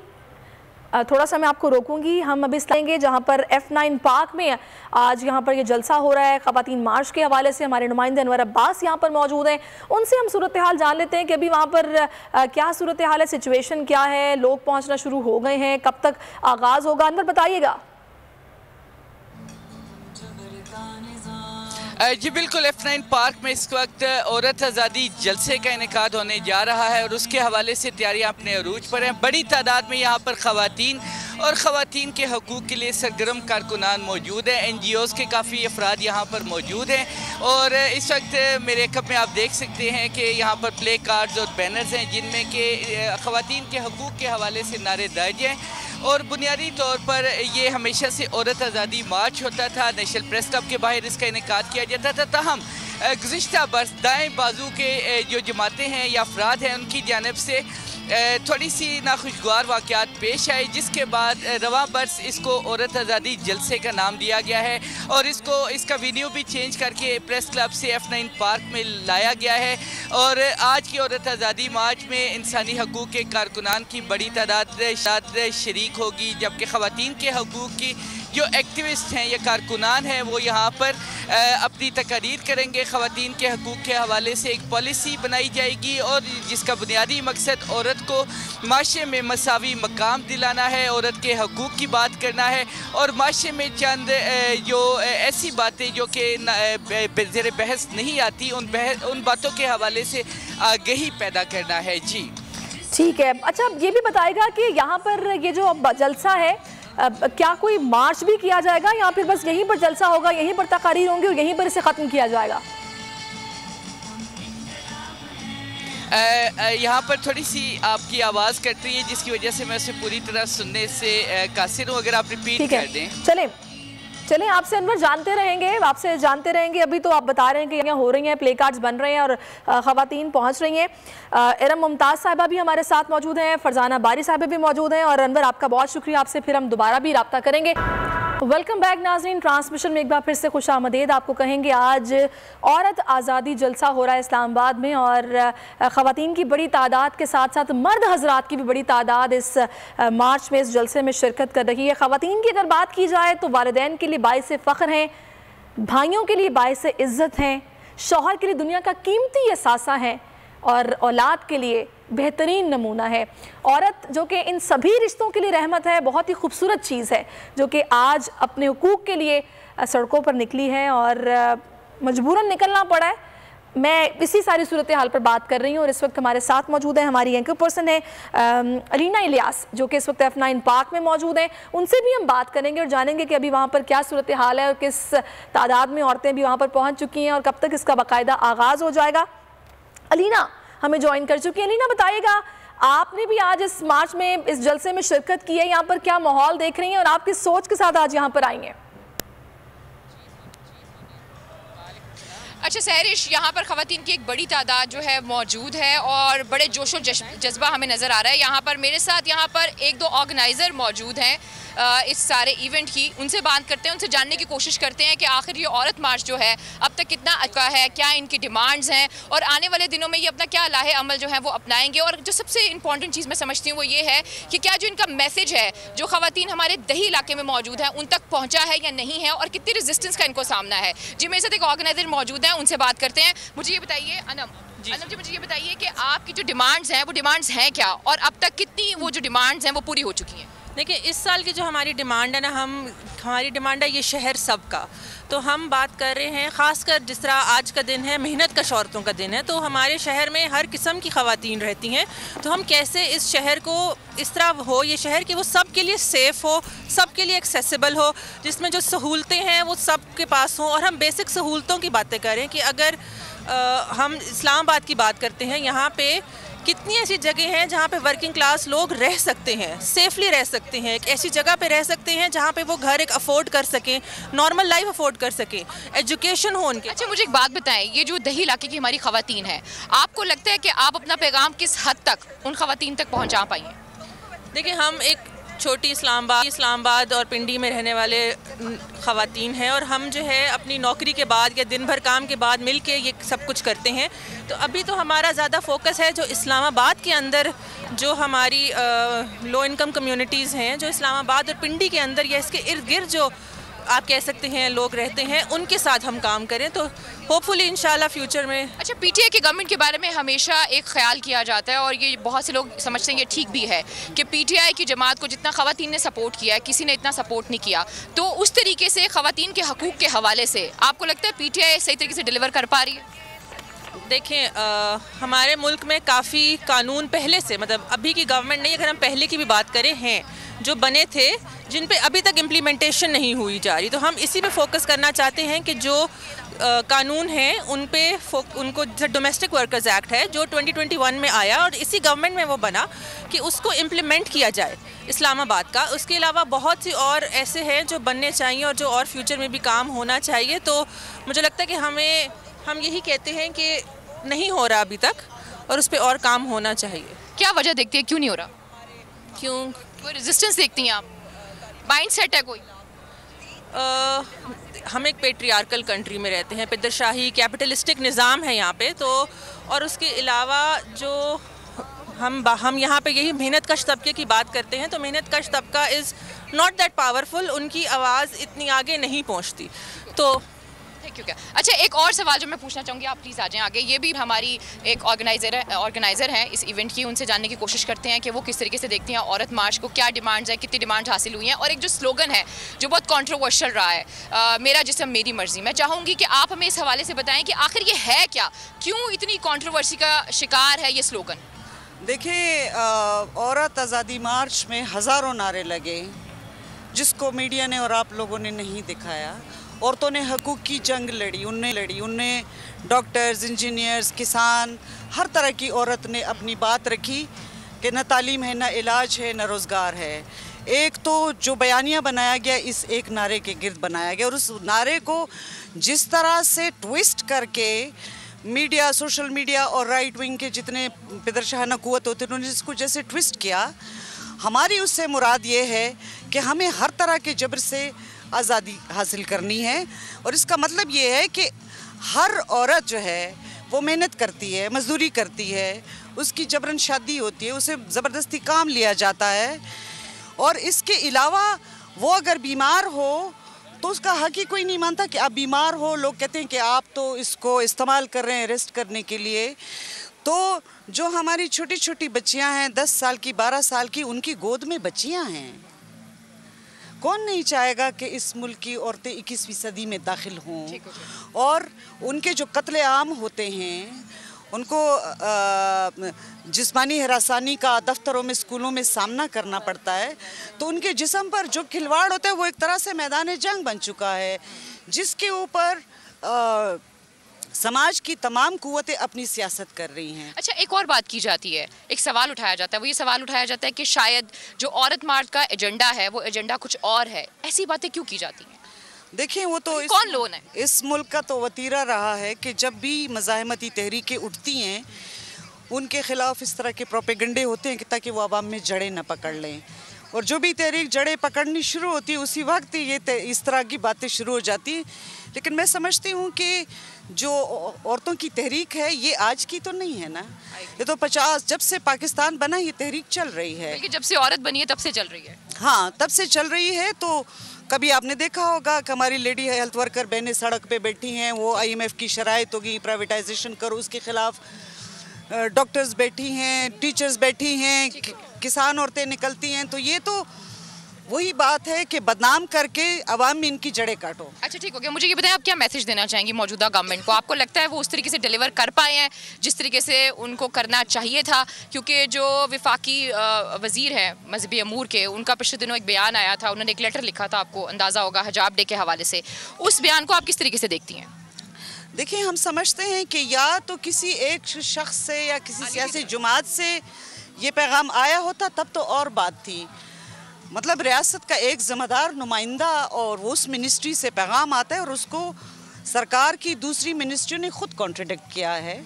थोड़ा सा मैं आपको रोकूंगी। हम अभी लेंगे जहां पर F9 पार्क में आज यहाँ पर ये जलसा हो रहा है ख़वातीन मार्च के हवाले से। हमारे नुमाइंदे अनवर अब्बास यहाँ पर मौजूद हैं, उनसे हम सूरत हाल जान लेते हैं कि अभी वहाँ पर क्या सूरत हाल है, सिचुएशन क्या है, लोग पहुँचना शुरू हो गए हैं, कब तक आगाज़ होगा? अनवर बताइएगा। जी बिल्कुल, F9 पार्क में इस वक्त औरत आज़ादी जलसे का इनेकाद होने जा रहा है और उसके हवाले से तैयारियां अपने अरूज पर हैं। बड़ी तादाद में यहाँ पर ख़वातीन और ख़वातीन के हकूक़ के लिए सरगर्म कारकुनान मौजूद हैं। NGOs के काफ़ी अफराद यहाँ पर मौजूद हैं और इस वक्त मेरे कप में आप देख सकते हैं कि यहाँ पर प्ले कार्ड्स और बैनर्स हैं जिनमें कि ख़वातीन के हकूक़ के हवाले से नारे दर्ज हैं। और बुनियादी तौर पर ये हमेशा से औरत आज़ादी मार्च होता था, नेशनल प्रेस क्लब के बाहर इसका इनेकाद किया जाता था। ताहम गुज़िश्ता बरस दाएँ बाजू के जो जमातें हैं या अफराद हैं उनकी जानिब से थोड़ी सी नाखुशगवार वाक़यात पेश आए, जिसके बाद रवा बरस इसको औरत आज़ादी जलसे का नाम दिया गया है और इसका वीडियो भी चेंज करके प्रेस क्लब से F9 पार्क में लाया गया है। और आज की औरत आज़ादी मार्च में इंसानी हकूक़ के कारकुनान की बड़ी तादाद शरीक होगी, जबकि ख़वातीन के हकूक़ की जो एक्टिविस्ट हैं या कारकुनान हैं वो यहाँ पर अपनी तकारीर करेंगे। ख़वातीन के हकूक़ के हवाले से एक पॉलिसी बनाई जाएगी और जिसका बुनियादी मकसद औरत को माशरे में मसावी मकाम दिलाना है, औरत के हकूक़ की बात करना है और माशरे में चंद जो ऐसी बातें जो कि ज़ेर बहस नहीं आती उन बातों के हवाले से आगाही पैदा करना है। जी ठीक है। अच्छा, ये भी बताएगा कि यहाँ पर ये जो जलसा है क्या कोई मार्च भी किया जाएगा या फिर बस यहीं पर जलसा होगा, यहीं पर तकारीर होंगी और यहीं पर इसे ख़त्म किया जाएगा? यहाँ पर थोड़ी सी आपकी आवाज़ कट रही है जिसकी वजह से मैं उसे पूरी तरह सुनने से कासिर हूँ। अगर आप रिपीट कर दें। चलें आपसे अनवर जानते रहेंगे। अभी तो आप बता रहे हैं कि यहाँ हो रही हैं, प्ले कार्ड्स बन रहे हैं और ख़वातीन पहुँच रही हैं। इरम मुमताज़ साहिबा भी हमारे साथ मौजूद हैं, फरजाना बारी साहिबा भी मौजूद हैं और अनवर आपका बहुत शुक्रिया, आपसे फिर हम दोबारा भी रब्ता करेंगे। वेलकम बैक नाज़रीन, ट्रांसमिशन में एक बार फिर से खुश आमदीद आपको कहेंगे। आज औरत आज़ादी जलसा हो रहा है इस्लामाबाद में और ख़वातीन की बड़ी तादाद के साथ साथ मर्द हजरात की भी बड़ी तादाद इस मार्च में, इस जलसे में शिरकत कर रही है। ख़वातीन की अगर बात की जाए तो वालिदैन के लिए बाइस फ़ख्र हैं, भाइयों के लिए बाइस इज़्ज़त हैं, शौहर के लिए दुनिया का कीमती असासा है और औलाद के लिए बेहतरीन नमूना है। औरत जो कि इन सभी रिश्तों के लिए रहमत है, बहुत ही खूबसूरत चीज़ है जो कि आज अपने हुकूक के लिए सड़कों पर निकली है और मजबूरन निकलना पड़ा है। मैं इसी सारी सूरत हाल पर बात कर रही हूँ और इस वक्त हमारे साथ मौजूद है, हमारी एंकर पर्सन है अलीना इलियास, जो कि इस वक्त F9 पार्क में मौजूद हैं। उनसे भी हम बात करेंगे और जानेंगे कि अभी वहाँ पर क्या सूरत हाल है और किस तादाद में औरतें भी वहाँ पर पहुँच चुकी हैं और कब तक इसका बाकायदा आगाज़ हो जाएगा। अलीना हमें ज्वाइन कर चुकी है। अलीना, बताइएगा, आपने भी आज इस मार्च में, इस जलसे में शिरकत की है, यहाँ पर क्या माहौल देख रही हैं और आप किस सोच के साथ आज यहाँ पर आई हैं? अच्छा सहरिश, यहाँ पर ख़वातीन की एक बड़ी तादाद जो है मौजूद है और बड़े जोश और जज्बा हमें नज़र आ रहा है। यहाँ पर मेरे साथ यहाँ पर एक दो ऑर्गेनाइज़र मौजूद हैं इस सारे इवेंट की। उनसे बात करते हैं, उनसे जानने की कोशिश करते हैं कि आखिर ये औरत मार्च जो है अब तक कितना अच्छा है, क्या इनकी डिमांड्स हैं और आने वाले दिनों में ये अपना क्या लाहे अमल जो है वो अपनाएंगे। और जो सबसे इंपॉर्टेंट चीज़ मैं समझती हूँ वो ये है कि क्या जो इनका मैसेज है जो ख़वातीन हमारे दही इलाके में मौजूद है उन तक पहुँचा है या नहीं है और कितनी रेजिस्टेंस का इनको सामना है। जी, मेरे साथ एक ऑर्गेनाइजर मौजूद है, उनसे बात करते हैं। मुझे ये बताइए अनम जी, मुझे ये बताइए कि आपकी जो डिमांड्स हैं वो डिमांड्स हैं क्या और अब तक कितनी वो जो डिमांड्स हैं वो पूरी हो चुकी हैं? देखिए, इस साल की जो हमारी डिमांड है ना, हमारी डिमांड है ये शहर सबका। तो हम बात कर रहे हैं ख़ासकर जिस तरह आज का दिन है मेहनत कश औरतों का दिन है, तो हमारे शहर में हर किस्म की ख़वातीन रहती हैं। तो हम कैसे इस शहर को इस तरह हो, ये शहर कि वो सब के लिए सेफ़ हो, सब के लिए एक्सेसिबल हो, जिसमें जो सहूलतें हैं वो सब के पास हों। और हम बेसिक सहूलतों की बातें करें कि अगर हम इस्लामाबाद की बात करते हैं, यहाँ पे कितनी ऐसी जगह हैं जहाँ पे वर्किंग क्लास लोग रह सकते हैं, सेफली रह सकते हैं, एक ऐसी जगह पे रह सकते हैं जहाँ पे वो घर एक अफोर्ड कर सकें, नॉर्मल लाइफ अफोर्ड कर सकें, एजुकेशन हो उनके। अच्छा, मुझे एक बात बताएं, ये जो दही इलाके की हमारी ख़वातीन है, आपको लगता है कि आप अपना पैगाम किस हद तक उन ख़वातीन तक पहुँचा पाई हैं? देखिए, हम एक छोटी इस्लामाबाद और पिंडी में रहने वाले ख़वातीन हैं और हम जो है अपनी नौकरी के बाद या दिन भर काम के बाद मिल के ये सब कुछ करते हैं। तो अभी तो हमारा ज़्यादा फोकस है जो इस्लामाबाद के अंदर जो हमारी लो इनकम कम्युनिटीज़ हैं, जो इस्लामाबाद और पिंडी के अंदर या इसके इर्द गिर्द जो आप कह सकते हैं लोग रहते हैं, उनके साथ हम काम करें तो होपफुली इंशाल्लाह फ्यूचर में। अच्छा, पीटीआई की गवर्नमेंट के बारे में हमेशा एक ख्याल किया जाता है और ये बहुत से लोग समझते हैं ये ठीक भी है कि पीटीआई की जमात को जितना ख़वातीन ने सपोर्ट किया है किसी ने इतना सपोर्ट नहीं किया। तो उस तरीके से ख़वातीन के हकूक़ के हवाले से आपको लगता है पीटीआई सही तरीके से डिलीवर कर पा रही है? देखें, हमारे मुल्क में काफ़ी कानून पहले से, मतलब अभी की गवर्नमेंट नहीं, अगर हम पहले की भी बात करें, हैं जो बने थे जिन पे अभी तक इम्प्लीमेंटेशन नहीं हुई जा रही। तो हम इसी पे फोकस करना चाहते हैं कि जो कानून हैं उन पे उनको, जैसे डोमेस्टिक वर्कर्स एक्ट है जो 2021 में आया और इसी गवर्नमेंट में वो बना, कि उसको इम्प्लीमेंट किया जाए इस्लामाबाद का। उसके अलावा बहुत सी और ऐसे हैं जो बनने चाहिए और जो और फ्यूचर में भी काम होना चाहिए। तो मुझे लगता है कि हम यही कहते हैं कि नहीं हो रहा अभी तक और उस पर और काम होना चाहिए। क्या वजह देखती है, क्यों नहीं हो रहा? क्यों? कोई रेजिस्टेंस देखती हैं आप? माइंड सेट है कोई? हम एक पेट्रियार्कल कंट्री में रहते हैं, पिदरशाही कैपिटलिस्टिक निज़ाम है यहाँ पे। तो और उसके अलावा जो हम यहाँ पे यही मेहनत कश तबके की बात करते हैं, तो मेहनत कश तबका इज़ नॉट दैट पावरफुल, उनकी आवाज़ इतनी आगे नहीं पहुँचती। तो थैंक यू। क्या अच्छा, एक और सवाल जो मैं पूछना चाहूँगी, आप प्लीज़ आ जाएं आगे। ये भी हमारी एक ऑर्गेनाइज़र हैं इस इवेंट की, उनसे जानने की कोशिश करते हैं कि वो किस तरीके से देखती हैं औरत मार्च को, क्या डिमांड्स हैं, कितनी डिमांड्स हासिल हुई हैं। और एक जो स्लोगन है जो बहुत कॉन्ट्रोवर्शियल रहा है, मेरा जिस्म मेरी मर्जी, मैं चाहूँगी कि आप हमें इस हवाले से बताएं कि आखिर ये है क्या, क्यों इतनी कॉन्ट्रोवर्सी का शिकार है ये स्लोगन? देखिए, औरत आज़ादी मार्च में हज़ारों नारे लगे जिसको मीडिया ने और आप लोगों ने नहीं दिखाया। औरतों ने हकूक़ की जंग लड़ी, उनने डॉक्टर्स, इंजीनियर्स, किसान, हर तरह की औरत ने अपनी बात रखी कि न तालीम है, न इलाज है, न रोज़गार है। एक तो जो बयानिया बनाया गया इस एक नारे के गिर्द बनाया गया और उस नारे को जिस तरह से ट्विस्ट करके मीडिया, सोशल मीडिया और राइट विंग के जितने पिदरशाहाना क़ुव्वत होते हैं उन्होंने इसको जैसे ट्विस्ट किया, हमारी उससे मुराद ये है कि हमें हर तरह के जबर से आज़ादी हासिल करनी है। और इसका मतलब ये है कि हर औरत जो है वो मेहनत करती है, मजदूरी करती है, उसकी जबरन शादी होती है, उसे ज़बरदस्ती काम लिया जाता है और इसके अलावा वो अगर बीमार हो तो उसका हक ही कोई नहीं मानता कि आप बीमार हो। लोग कहते हैं कि आप तो इसको इस्तेमाल कर रहे हैं रेस्ट करने के लिए। तो जो हमारी छोटी छोटी बच्चियां हैं 10 साल की, 12 साल की, उनकी गोद में बच्चियां हैं, कौन नहीं चाहेगा कि इस मुल्क की औरतें 21वीं सदी में दाखिल हों और उनके जो कत्ले आम होते हैं उनको जिस्मानी हरासानी का दफ्तरों में स्कूलों में सामना करना पड़ता है, तो उनके जिस्म पर जो खिलवाड़ होता है वो एक तरह से मैदान जंग बन चुका है, जिसके ऊपर समाज की तमाम कुव्वतें अपनी सियासत कर रही हैं। अच्छा, एक और बात की जाती है, एक सवाल उठाया जाता है, वो ये सवाल उठाया जाता है कि शायद जो औरत मार्च का एजेंडा है वो एजेंडा कुछ और है। ऐसी बातें क्यों की जाती हैं? देखिए, वो तो कौन लोन है? इस मुल्क का तो वतीरा रहा है कि जब भी मज़ाहमती तहरीकें उठती हैं उनके ख़िलाफ़ इस तरह के प्रोपेगेंडे होते हैं कि ताकि वो आवाम में जड़ें न पकड़ लें, और जो भी तहरीक जड़ें पकड़नी शुरू होती है उसी वक्त ये इस तरह की बातें शुरू हो जाती हैं। लेकिन मैं समझती हूँ कि जो औरतों की तहरीक है ये आज की तो नहीं है ना, ये तो 50 जब से पाकिस्तान बना ये तहरीक चल रही है। जब से औरत बनी है तब से चल रही है। हाँ, तब से चल रही है। तो कभी आपने देखा होगा कि हमारी लेडी हेल्थ वर्कर बहनें सड़क पे बैठी हैं, वो IMF की शराइत होगी, प्राइवेटाइजेशन करो, उसके खिलाफ डॉक्टर्स बैठी हैं, टीचर्स बैठी हैं, किसान औरतें निकलती हैं। तो ये तो वही बात है कि बदनाम करके अवाम में इनकी जड़ें काटो। अच्छा, ठीक हो गया। मुझे ये बताएं, आप क्या मैसेज देना चाहेंगी मौजूदा गवर्नमेंट को? आपको लगता है वो उस तरीके से डिलीवर कर पाए हैं जिस तरीके से उनको करना चाहिए था? क्योंकि जो विफाकी वजीर हैं मजहबी अमूर के, उनका पिछले दिनों एक बयान आया था, उन्होंने एक लेटर लिखा था, आपको अंदाज़ा होगा, हिजाब डे के हवाले से। उस बयान को आप किस तरीके से देखती हैं? देखिए, हम समझते हैं कि या तो किसी एक शख्स से या किसी सियासी जमात से ये पैगाम आया होता तब तो और बात थी। मतलब रियासत का एक ज़िम्मेदार नुमाइंदा और वो उस मिनिस्ट्री से पैगाम आता है और उसको सरकार की दूसरी मिनिस्ट्री ने खुद कॉन्ट्रडिक्ट किया है।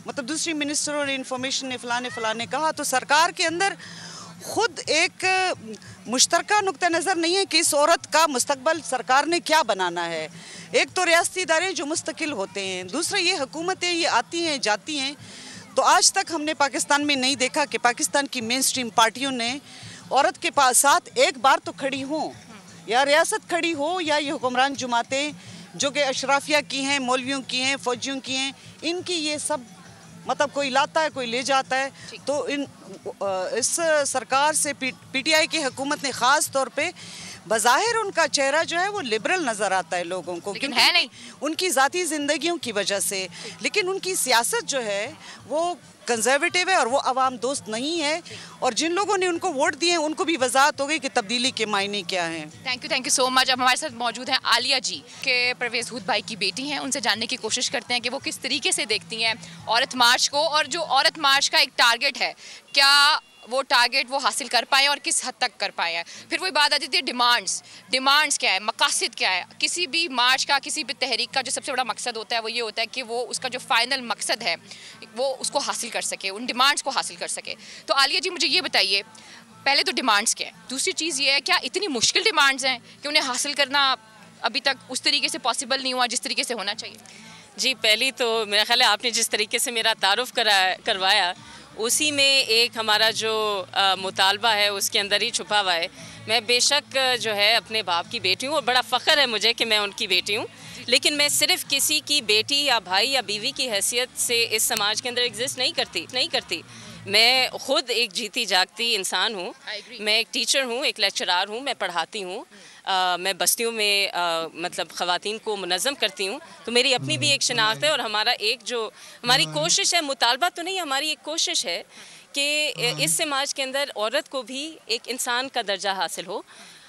मतलब दूसरी मिनिस्टरों ने इंफॉर्मेशन ने फ़लाने कहा, तो सरकार के अंदर खुद एक मुश्तरका नुक्ता नज़र नहीं है कि इस औरत का मुस्तकबल सरकार ने क्या बनाना है। एक तो रियासती इदारे जो मुस्तकिल होते हैं, दूसरा ये हुकूमतें ये आती हैं जाती हैं। तो आज तक हमने पाकिस्तान में नहीं देखा कि पाकिस्तान की मेन स्ट्रीम पार्टियों ने औरत के पास साथ एक बार तो खड़ी हों, या रियासत खड़ी हो या ये हुक्मरान जमातें जो कि अशराफिया की हैं, मौलवियों की हैं, फ़ौजियों की हैं, इनकी ये सब मतलब कोई लाता है कोई ले जाता है। तो इस सरकार से PTI की हुकूमत ने ख़ास तौर पे बज़ाहिर उनका चेहरा जो है वो लिबरल नज़र आता है लोगों को, लेकिन है नहीं, उनकी ज़ाती ज़िंदगियों की वजह से। लेकिन उनकी सियासत जो है वो कंजर्वेटिव है और वो आवाम दोस्त नहीं है, और जिन लोगों ने उनको वोट दिए हैं उनको भी वजाहत हो गई कि तब्दीली के मायने क्या हैं। Thank you so much. अब हमारे साथ मौजूद हैं आलिया जी के परवेज़ हुद भाई की बेटी हैं, उनसे जानने की कोशिश करते हैं कि वो किस तरीके से देखती हैं औरत मार्च को, और जो औरत मार्च का एक टारगेट है, क्या वो टारगेट वो हासिल कर पाए और किस हद तक कर पाए हैं। फिर वही बात आती थी डिमांड्स क्या है, मकासद क्या है। किसी भी मार्च का, किसी भी तहरीक का जो सबसे बड़ा मकसद होता है वो ये होता है कि वो उसका जो फाइनल मकसद है वो उसको हासिल कर सके, उन डिमांड्स को हासिल कर सके। तो आलिया जी, मुझे ये बताइए, पहले तो डिमांड्स क्या है, दूसरी चीज़ ये है क्या इतनी मुश्किल डिमांड्स हैं कि उन्हें हासिल करना अभी तक उस तरीके से पॉसिबल नहीं हुआ जिस तरीके से होना चाहिए? जी, पहली तो मेरा ख्याल है आपने जिस तरीके से मेरा तारुफ करवाया उसी में एक हमारा जो मुतालबा है उसके अंदर ही छुपा हुआ है। मैं बेशक जो है अपने बाप की बेटी हूँ और बड़ा फ़ख्र है मुझे कि मैं उनकी बेटी हूँ, लेकिन मैं सिर्फ़ किसी की बेटी या भाई या बीवी की हैसियत से इस समाज के अंदर एग्जिस्ट नहीं करती। मैं ख़ुद एक जीती जागती इंसान हूँ। मैं एक टीचर हूँ, एक लेक्चरार हूँ, मैं पढ़ाती हूँ, मैं बस्तियों में मतलब ख़वातीन को मुनज़्ज़म करती हूँ। तो मेरी अपनी भी एक शनाख्त है और हमारा एक जो हमारी कोशिश है, मुतालबा तो नहीं, हमारी एक कोशिश है कि इस समाज के अंदर औरत को भी एक इंसान का दर्जा हासिल हो।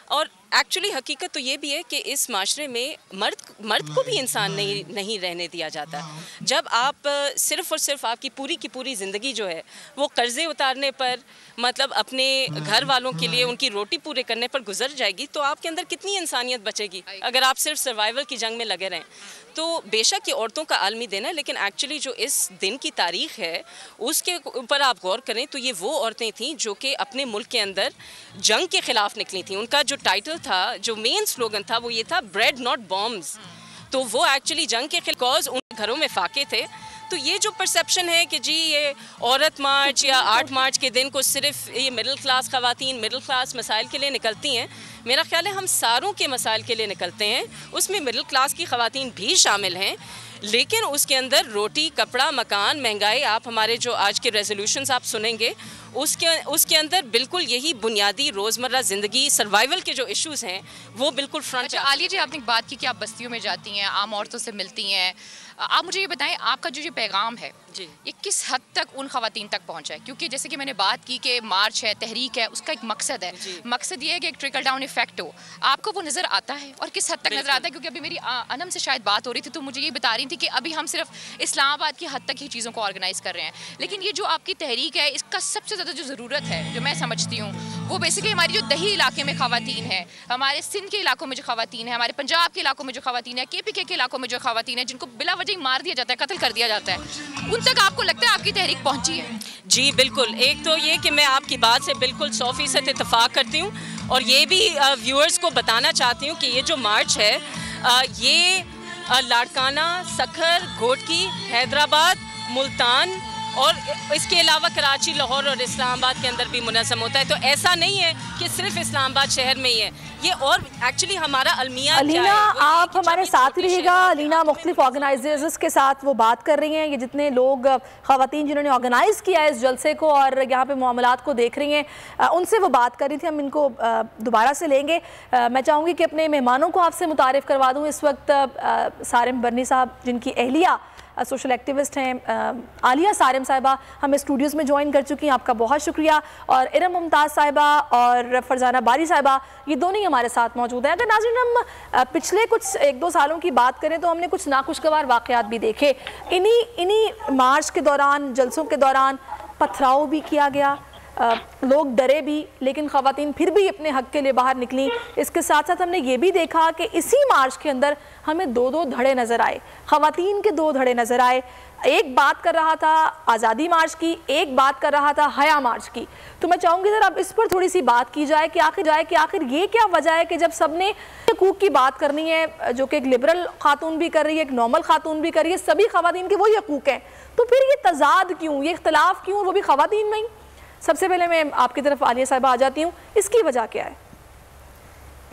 और एक्चुअली हकीकत तो ये भी है कि इस माशरे में मर्द को भी इंसान नहीं रहने दिया जाता। जब आप सिर्फ़ और सिर्फ आपकी पूरी की पूरी ज़िंदगी जो है वो कर्ज़े उतारने पर, मतलब अपने घर वालों के लिए उनकी रोटी पूरे करने पर गुजर जाएगी, तो आपके अंदर कितनी इंसानियत बचेगी अगर आप सिर्फ सर्वाइवल की जंग में लगे रहें। तो बेशक ये औरतों का आलमी दिन है, लेकिन एक्चुअली जो इस दिन की तारीख़ है उसके ऊपर आप गौर करें तो ये वो औरतें थीं जो कि अपने मुल्क के अंदर जंग के ख़िलाफ़ निकली थीं। उनका जो टाइटल था, जो मेन स्लोगन था, वो ये था ब्रेड नॉट बॉम्ब्स। तो वो एक्चुअली जंग के खिलाफ उन घरों में फाके थे। तो ये जो परसेप्शन है कि जी ये औरत मार्च या 8 मार्च के दिन को सिर्फ ये मिडिल क्लास ख़वातीन मिडिल क्लास मसाइल के लिए निकलती हैं, मेरा ख्याल है हम सारों के मसाइल के लिए निकलते हैं, उसमें मिडिल क्लास की ख़वातीन भी शामिल हैं। लेकिन उसके अंदर रोटी, कपड़ा, मकान, महंगाई, आप हमारे जो आज के रेजोल्यूशंस आप सुनेंगे उसके अंदर बिल्कुल यही बुनियादी रोज़मर्रा ज़िंदगी, सर्वाइवल के जो इश्यूज़ हैं वो बिल्कुल फ्रंट। अच्छा आलिया जी, आपने बात की कि आप बस्तियों में जाती हैं, आम औरतों से मिलती हैं, आप मुझे ये बताएं आपका जो ये पैगाम है जी, ये किस हद तक उन खवातीन तक पहुंचा है? क्योंकि जैसे कि मैंने बात की कि मार्च है, तहरीक है, उसका एक मकसद है, मकसद ये है कि एक ट्रिकल डाउन इफेक्ट हो। आपको वो नज़र आता है और किस हद तक नज़र आता है? क्योंकि अभी मेरी अनम से शायद बात हो रही थी तो मुझे ये बता रही थी कि अभी हम सिर्फ इस्लामाबाद की हद तक ही चीज़ों को ऑर्गेनाइज कर रहे हैं, लेकिन ये जो आपकी तहरीक है इसका सबसे ज़्यादा जो ज़रूरत है, जो मैं समझती हूँ, वो बेसिकली हमारी जो दही इलाके में खवातीन है, हमारे सिंध के इलाकों में जो खवातीन है, हमारे पंजाब के इलाकों में जो खवातीन है, KPK के इलाकों में जो खवातीन है, जिनको बिला वजह मार दिया जाता है, कत्ल कर दिया जाता है, उन तक आपको लगता है आपकी तहरीक पहुंची है? जी बिल्कुल। एक तो ये कि मैं आपकी बात से बिल्कुल 100% इत्तेफाक करती हूँ और ये भी व्यूअर्स को बताना चाहती हूँ कि ये जो मार्च है ये लाड़काना, सखर, घोटकी, हैदराबाद, मुल्तान और इसके अलावा कराची, लाहौर और इस्लामाबाद के अंदर भी मुनज़्ज़म होता है। तो ऐसा नहीं है कि सिर्फ इस्लामाबाद शहर में ही है ये, और एक्चुअली हमारा अलमिया अलीना आप हमारे साथ ही रहिएगा। अलीना मुख्तलिफ ऑर्गेनाइजर्स के साथ वो बात कर रही हैं, ये जितने लोग ख़वातीन जिन्होंने ऑर्गेनाइज़ किया है इस जलसे को और यहाँ पे मामलात को देख रही हैं, उनसे वो बात कर रही थी। हम इनको दोबारा से लेंगे। मैं चाहूँगी कि अपने मेहमानों को आपसे मुतारिफ़ करवा दूँ। इस वक्त सारिम बरनी साहब, जिनकी अहलिया सोशल एक्टिविस्ट हैं, आलिया सारिम साहिबा हमें स्टूडियोज़ में ज्वाइन कर चुकी हैं, आपका बहुत शुक्रिया। और इरम मुमताज़ साहिबा और फरजाना बारी साहिबा, ये दोनों ही हमारे साथ मौजूद हैं। अगर नाज़रीन हम पिछले कुछ 1-2 सालों की बात करें तो हमने कुछ नाखुशगवार वाक़यात भी देखे। इन्हीं मार्च के दौरान, जलसों के दौरान पथराव भी किया गया, लोग डरे भी, लेकिन ख़वातीन फिर भी अपने हक़ के लिए बाहर निकली। इसके साथ साथ हमने ये भी देखा कि इसी मार्च के अंदर हमें 2 धड़े नज़र आए, ख़वातीन के 2 धड़े नज़र आए। एक बात कर रहा था आज़ादी मार्च की, एक बात कर रहा था हया मार्च की। तो मैं चाहूँगी ज़रा अब इस पर थोड़ी सी बात की जाए कि आखिर ये क्या वजह है कि जब सबने हकूक़ की बात करनी है, जो कि एक लिबरल खातून भी कर रही है, एक नॉर्मल खातून भी कर रही है, सभी ख़वातीन के वही हकूक़ हैं, तो फिर ये तज़ाद क्यों, ये इख्तलाफ क्यों, वो भी ख़वातीन में ही? सबसे पहले मैं आपकी तरफ आलिया साहिबा आ जाती हूँ, इसकी वजह क्या है?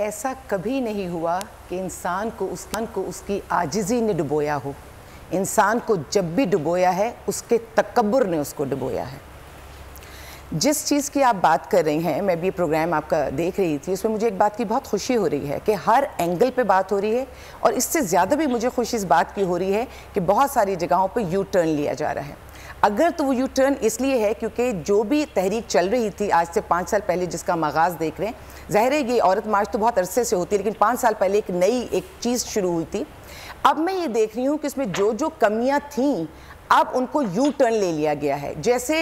ऐसा कभी नहीं हुआ कि इंसान को उसकी आजिज़ी ने डुबोया हो। इंसान को जब भी डुबोया है उसके तकब्बुर ने उसको डुबोया है। जिस चीज़ की आप बात कर रही हैं, मैं भी प्रोग्राम आपका देख रही थी, उसमें मुझे एक बात की बहुत खुशी हो रही है कि हर एंगल पे बात हो रही है, और इससे ज़्यादा भी मुझे खुशी इस बात की हो रही है कि बहुत सारी जगहों पे यू टर्न लिया जा रहा है। अगर तो वो यू टर्न इसलिए है क्योंकि जो भी तहरीक चल रही थी आज से 5 साल पहले, जिसका हम आगाज़ देख रहे हैं, ज़ाहिर है ये औरत मार्च तो बहुत अरसे से होती है, लेकिन 5 साल पहले एक नई चीज़ शुरू हुई थी। अब मैं ये देख रही हूँ कि इसमें जो कमियाँ थीं अब उनको यू टर्न ले लिया गया है। जैसे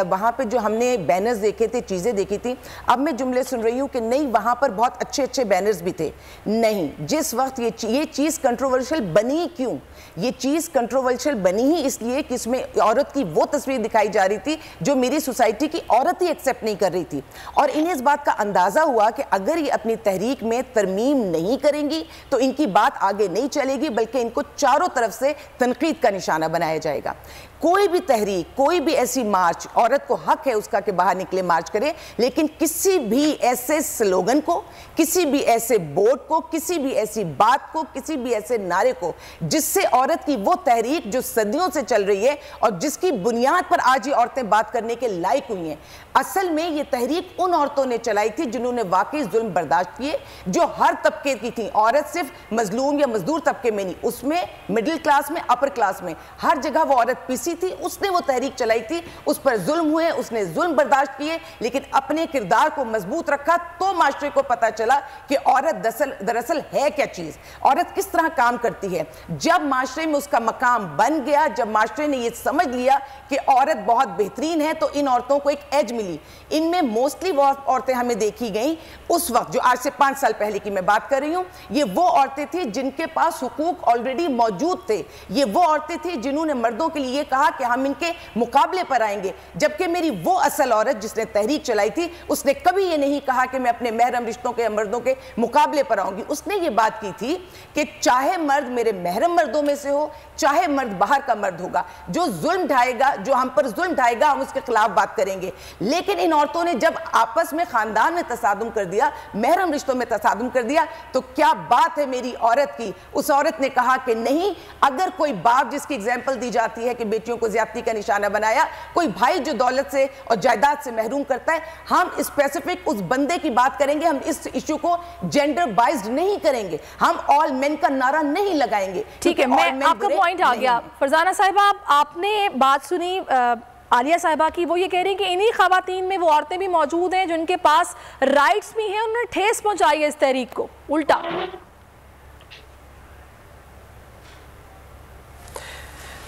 वहाँ पे जो हमने बैनर्स देखे थे, चीज़ें देखी थी, अब मैं जुमले सुन रही हूँ कि नहीं वहाँ पर बहुत अच्छे बैनर्स भी थे। नहीं, जिस वक्त ये चीज़ कंट्रोवर्शियल बनी, क्यों ये चीज़ कंट्रोवर्शियल बनी ही इसलिए कि इसमें औरत की वो तस्वीर दिखाई जा रही थी जो मेरी सोसाइटी की औरत ही एक्सेप्ट नहीं कर रही थी। और इन्हें इस बात का अंदाज़ा हुआ कि अगर ये अपनी तहरीक में तरमीम नहीं करेंगी तो इनकी बात आगे नहीं चलेगी, बल्कि इनको चारों तरफ से तनकीद का निशाना बनाया जाएगा। कोई भी तहरीक, कोई भी ऐसी मार्च, औरत को हक है उसका कि बाहर निकले, मार्च करे, लेकिन किसी भी ऐसे स्लोगन को, किसी भी ऐसे बोर्ड को, किसी भी ऐसी बात को, किसी भी ऐसे नारे को जिससे औरत की वो तहरीक जो सदियों से चल रही है और जिसकी बुनियाद पर आज ये औरतें बात करने के लायक हुई हैं, असल में ये तहरीक उन औरतों ने चलाई थी जिन्होंने वाकई जुल्म बर्दाश्त किए, जो हर तबके की थी। औरत सिर्फ मजलूम या मजदूर तबके में नहीं, उसमें मिडिल क्लास में, अपर क्लास में, हर जगह वो औरत पीसी थी। उसने वो तहरीक चलाई थी, उस पर जुल्म हुए, उसने जुल्म बर्दाश्त किए, लेकिन अपने किरदार को मजबूत रखा। तो माशरे को पता चला कि औरत दरअसल है क्या चीज, औरत किस तरह काम करती है। जब माशरे में उसका मकाम बन गया, जब माशरे ने ये समझ लिया कि औरत बहुत बेहतरीन है, तो इन औरतों को एक एज मिली। इनमें मोस्टली वो औरतें हमें देखी गई उस वक्त, जो आज से 5 साल पहले की मैं बात कर रही हूं, ये वो औरतें थी जिनके पास हुकूक ऑलरेडी मौजूद थे। ये वो औरतें थी जिन्होंने मर्दों के लिए कहा कि हम इनके मुकाबले पर आएंगे, जबकि मेरी वो असल औरत जिसने तहरीक चलाई थी उसने कभी ये नहीं कहा कि मैं अपने महरम रिश्तों के मर्दों के मुकाबले पर आऊंगी। उसने ये बात की थी कि चाहे मर्द मेरे महरम मर्दों में से हो, चाहे मर्द बाहर का मर्द होगा, जो जुल्म ढाएगा, जो हम पर जुल्म ढाएगा, हम उसके खिलाफ बात करेंगे। लेकिन इन औरतों ने जब आपस में खानदान में तसादुम कर दिया, महरम रिश्तों में तसादुम कर दिया, तो क्या बात है मेरी औरत की। उस औरत ने कहा कि नहीं, अगर कोई बाप जिसकी एग्जाम्पल दी जाती है कि बेटियों को ज्यादती का निशाना बनाया, कोई भाई जो दौलत से और जायदाद से महरूम करता है, हम स्पेसिफिक उस बंदे की बात करेंगे। हम इस इशू को जेंडर बाइज्ड नहीं करेंगे, हम ऑल मेन का नारा नहीं लगाएंगे। ठीक है, मैं आपका पॉइंट आ गया। फरजाना साहिबा, आपने बात सुनी आलिया साहिबा की, वो ये कह रही हैं कि इन्हीं खवातीन में वो औरतें भी मौजूद हैं जिनके पास राइट्स भी हैं, उन्होंने ठेस पहुंचाई है इस तहरीक को। उल्टा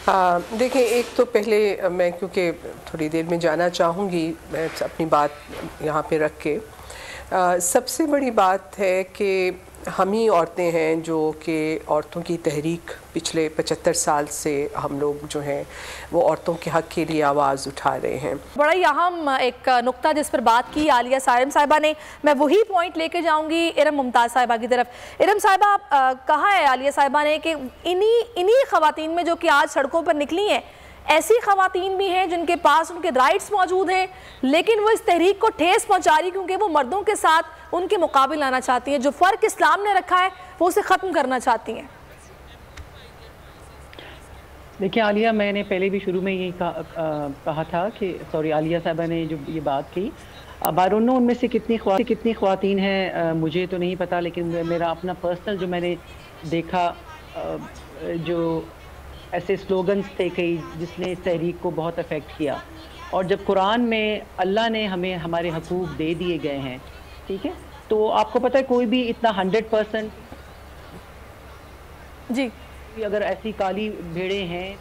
देखिए, एक तो पहले मैं, क्योंकि थोड़ी देर में जाना चाहूँगी, मैं अपनी बात यहाँ पे रख के, सबसे बड़ी बात है कि हम ही औरतें हैं जो कि औरतों की तहरीक पिछले 75 साल से हम लोग जो हैं वो औरतों के हक़ के लिए आवाज़ उठा रहे हैं। बड़ा ही अहम एक नुक्ता जिस पर बात की आलिया साहिबा ने, मैं वही पॉइंट लेके जाऊंगी इरम मुमताज़ साहिबा की तरफ। इरम साहिबा, कहा है आलिया साहिबा ने कि इन्हीं खवातीन में जो कि आज सड़कों पर निकली हैं, ऐसी खवातीन भी हैं जिनके पास उनके राइट्स मौजूद हैं, लेकिन वो इस तहरीक को ठेस पहुंचा रही क्योंकि वो मर्दों के साथ उनके मुकाबले लाना चाहती हैं। जो फ़र्क इस्लाम ने रखा है वो उसे ख़त्म करना चाहती हैं। देखिए आलिया, मैंने पहले भी शुरू में यही कहा था कि आलिया साहबा ने जो ये बात की, अब आई डोंट नो उनमें से कितनी ख्वातीन हैं, मुझे तो नहीं पता, लेकिन मेरा अपना पर्सनल जो मैंने देखा, जो ऐसे स्लोगन्स थे कई जिसने इस तहरीक को बहुत अफेक्ट किया। और जब कुरान में अल्लाह ने हमें हमारे हकूक़ दे दिए गए हैं, ठीक है, तो आपको पता है कोई भी इतना 100% जी, अगर ऐसी काली भेड़ें हैं,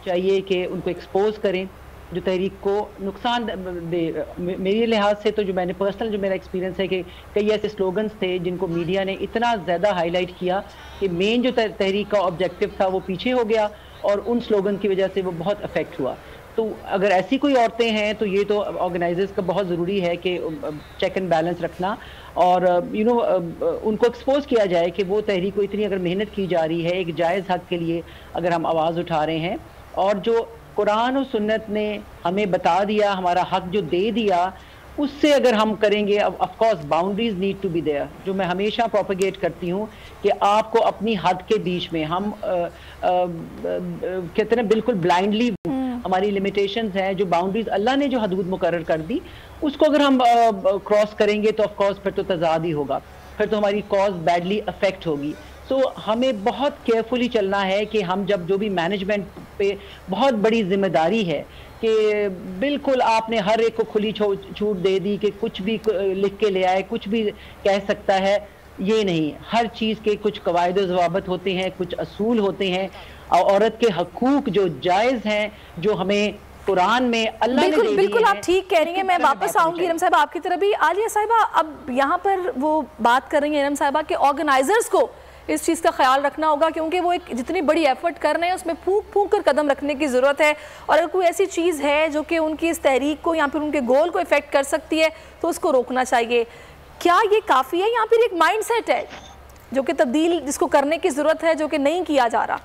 चाहिए कि उनको एक्सपोज करें जो तहरीक को नुकसान दे। मेरे लिहाज से तो जो मैंने पर्सनल जो मेरा एक्सपीरियंस है कि कई ऐसे स्लोगन्स थे जिनको मीडिया ने इतना ज़्यादा हाईलाइट किया कि मेन जो तहरीक का ऑब्जेक्टिव था वो पीछे हो गया और उन स्लोगन की वजह से वो बहुत अफेक्ट हुआ। तो अगर ऐसी कोई औरतें हैं तो ये तो ऑर्गेनाइजर्स का बहुत ज़रूरी है कि चेक एंड बैलेंस रखना और उनको एक्सपोज किया जाए कि वो तहरीक को इतनी अगर मेहनत की जा रही है एक जायज़ हक़ के लिए अगर हम आवाज़ उठा रहे हैं, और जो कुरान और सुन्नत ने हमें बता दिया, हमारा हक जो दे दिया, उससे अगर हम करेंगे, of course boundaries need to be there, जो मैं हमेशा प्रोपेगेट करती हूँ कि आपको अपनी हद के बीच में हम कहते हैं बिल्कुल ब्लाइंडली हमारी लिमिटेशंस हैं, जो बाउंड्रीज अल्लाह ने जो हदूद मुकर्रर कर दी उसको अगर हम क्रॉस करेंगे तो ऑफ कोर्स फिर तो तज़ाद ही होगा, फिर तो हमारी कॉज बैडली अफेक्ट होगी। तो हमें बहुत केयरफुली चलना है कि हम जब जो भी मैनेजमेंट पे बहुत बड़ी जिम्मेदारी है कि बिल्कुल आपने हर एक को खुली छूट दे दी कि कुछ भी लिख के ले आए, कुछ भी कह सकता है, ये नहीं। हर चीज़ के कुछ कवायद ज़वाबत होते हैं, कुछ असूल होते हैं, और औरत के हकूक़ जो जायज़ हैं, जो हमें कुरान में अल्लाह ने दे दिए हैं। बिल्कुल आप ठीक कह रही हैं। मैं वापस आऊंगी इरम साहिबा आपकी तरफ भी। आलिया साहिबा, अब यहाँ पर वो बात कर रही हैं इरम साहिबा कि ऑर्गेनाइजर्स को इस चीज़ का ख्याल रखना होगा क्योंकि वो एक जितनी बड़ी एफर्ट कर रहे हैं उसमें फूंक कर कदम रखने की ज़रूरत है, और अगर कोई ऐसी चीज़ है जो कि उनकी इस तहरीक को या फिर उनके गोल को इफेक्ट कर सकती है तो उसको रोकना चाहिए। क्या ये काफ़ी है या फिर एक माइंडसेट है जो कि तब्दील जिसको करने की ज़रूरत है जो कि नहीं किया जा रहा?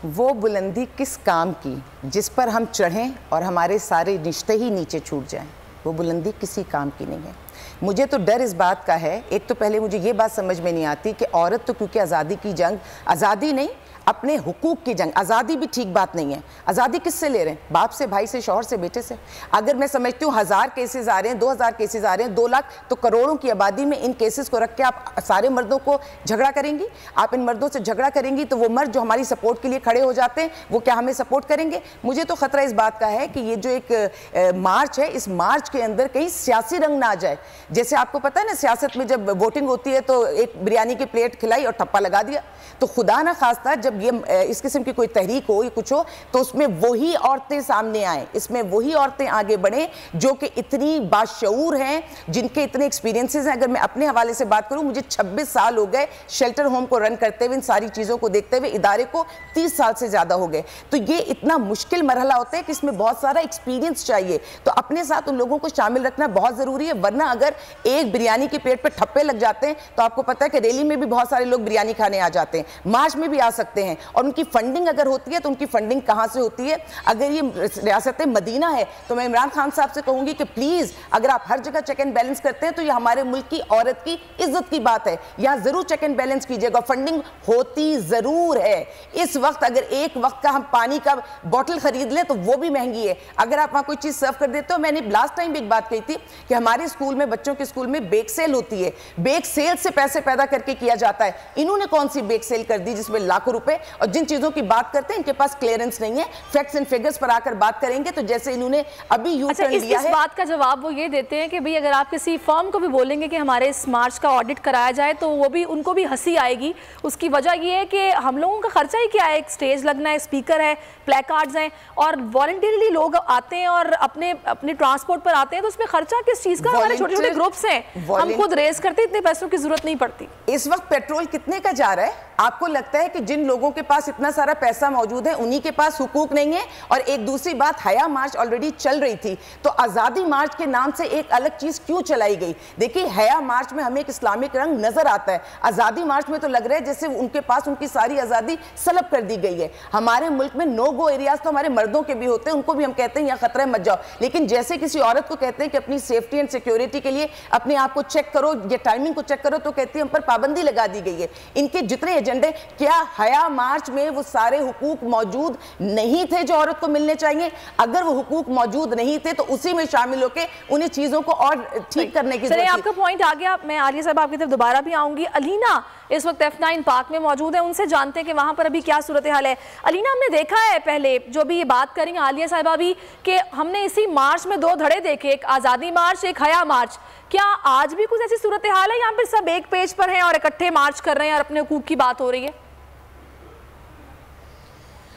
वो बुलंदी किस काम की जिस पर हम चढ़ें और हमारे सारे रिश्ते ही नीचे छूट जाएं, वो बुलंदी किसी काम की नहीं है। मुझे तो डर इस बात का है, एक तो पहले मुझे ये बात समझ में नहीं आती कि औरत तो क्योंकि आज़ादी की जंग, आज़ादी नहीं अपने हुकूक की जंग, आज़ादी भी ठीक बात नहीं है। आज़ादी किससे ले रहे हैं? बाप से, भाई से, शौहर से, बेटे से। अगर मैं समझती हूँ 1000 केसेस आ रहे हैं, 2000 केसेस आ रहे हैं, 2 लाख, तो करोड़ों की आबादी में इन केसेस को रख के आप सारे मर्दों को झगड़ा करेंगी? आप इन मर्दों से झगड़ा करेंगी तो वो मर्द जो हमारी सपोर्ट के लिए खड़े हो जाते हैं वो क्या हमें सपोर्ट करेंगे? मुझे तो खतरा इस बात का है कि ये जो एक मार्च है, इस मार्च के अंदर कहीं सियासी रंग ना आ जाए, जैसे आपको पता है ना, सियासत में जब वोटिंग होती है तो एक बिरयानी की प्लेट खिलाई और ठप्पा लगा दिया। तो खुदा ना खास्ता जब ये इस किस्म की कोई तहरीक हो या कुछ हो तो उसमें वही औरतें सामने आए, इसमें वही औरतें आगे बढ़े जो कि इतनी बाशऊर हैं, जिनके इतने एक्सपीरियंसेस हैं। अगर मैं अपने हवाले से बात करूं, मुझे 26 साल हो गए शेल्टर होम को रन करते हुए, इन सारी चीज़ों को देखते हुए। इदारे को 30 साल से ज़्यादा हो गए। तो ये इतना मुश्किल मरहला होता है कि इसमें बहुत सारा एक्सपीरियंस चाहिए। तो अपने साथ उन लोगों को शामिल रखना बहुत ज़रूरी है, वरना अगर एक बिरयानी के पेट पर ठप्पे लग जाते हैं तो आपको पता है कि रैली में भी बहुत सारे लोग बिरयानी खाने आ जाते हैं, मार्च में भी आ सकते हैं। और उनकी फंडिंग अगर होती है तो उनकी फंडिंग कहाँ से होती है? अगर ये रियासत मदीना है तो मैं इमरान खान साहब से कहूंगी कि प्लीज अगर आप हर जगह चेक एंड बैलेंस करते हैं तो ये हमारे मुल्क की औरत की इज्जत की बात है, यहाँ जरूर चेक एंड बैलेंस कीजिएगा। फंडिंग होती जरूर है। इस वक्त अगर एक वक्त का हम पानी का बोतल खरीद लें तो वो भी महंगी है। अगर आप वहाँ कोई चीज सर्व कर देते हो, मैंने लास्ट टाइम भी एक बात कही थी कि हमारे स्कूल में, बच्चों के स्कूल में बेक सेल होती है, बेक सेल से पैसे पैदा करके किया जाता है। इन्होंने कौन सी बेक सेल कर दी जिसमें लाखों रुपए, और जिन चीजों की बात करते हैं इनके पास क्लियरेंस नहीं है। फैक्ट्स एंड फिगर्स पर आकर बात करेंगे तो जैसे इन्होंने अभी यू टर्न लिया है। इस बात का जवाब वो ये देते हैं कि भाई अगर आप किसी फर्म को भी बोलेंगे कि हमारे इस मार्च का ऑडिट कराया जाए तो वो भी, उनको भी हंसी आएगी। उसकी वजह ये है कि हम लोगों का खर्चा ही क्या है? एक स्टेज लगना है, स्पीकर है, प्लेकार्ड्स हैं, और वॉलंटियरली लोग आते हैं और अपने ट्रांसपोर्ट पर आते हैं, तो उसमें खर्चा किस चीज का? हमारे छोटे छोटे ग्रुप्स हैं, हम खुद रेस करते, इतने पैसों की जरूरत नहीं पड़ती। इस वक्त पेट्रोल कितने का जा रहा है? आपको लगता है कि जिन लोगों के पास इतना सारा पैसा मौजूद है उन्हीं के पास हुकूक नहीं है? और एक दूसरी बात, हया मार्च ऑलरेडी चल रही थी, तो आज़ादी मार्च के नाम से एक अलग चीज क्यों चलाई गई? देखिए, हया मार्च में हमें एक इस्लामिक रंग नजर आता है, आज़ादी मार्च में तो लग रहा है जैसे उनके पास उनकी सारी आज़ादी सलब कर दी गई है। हमारे मुल्क में नो गो एरियाज तो हमारे मर्दों के भी होते हैं, उनको भी हम कहते हैं यहाँ खतरा है मत जाओ, लेकिन जैसे किसी औरत को कहते हैं कि अपनी सेफ्टी एंड सिक्योरिटी के लिए अपने आप को चेक करो, ये टाइमिंग को चेक करो, तो कहती है हम पर पाबंदी लगा दी गई है। इनके जितने एजेंडे, क्या हया मार्च में वो सारे हुकूक मौजूद नहीं थे जो औरत को मिलने चाहिए? अगर वो हुकूक मौजूद नहीं थे तो उसी में शामिल होकर उन्हें चीजों को और ठीक करने की जरूरत है। आपका पॉइंट आ गया। मैं आलिया साहब आपकी तरफ दोबारा भी आऊंगी। अलीना इस वक्त F9 पार्क में मौजूद है, उनसे जानते हैं कि वहां पर अभी क्या सूरत हाल है। अलीना, हमने देखा है पहले जो भी ये बात करेंगे आलिया साहिबा भी, कि हमने इसी मार्च में 2 धड़े देखे, एक आज़ादी मार्च, एक हया मार्च। क्या आज भी कुछ ऐसी सूरत हाल है यहाँ पर सब एक पेज पर हैं और इकट्ठे मार्च कर रहे हैं और अपने हुकूक की बात हो रही है?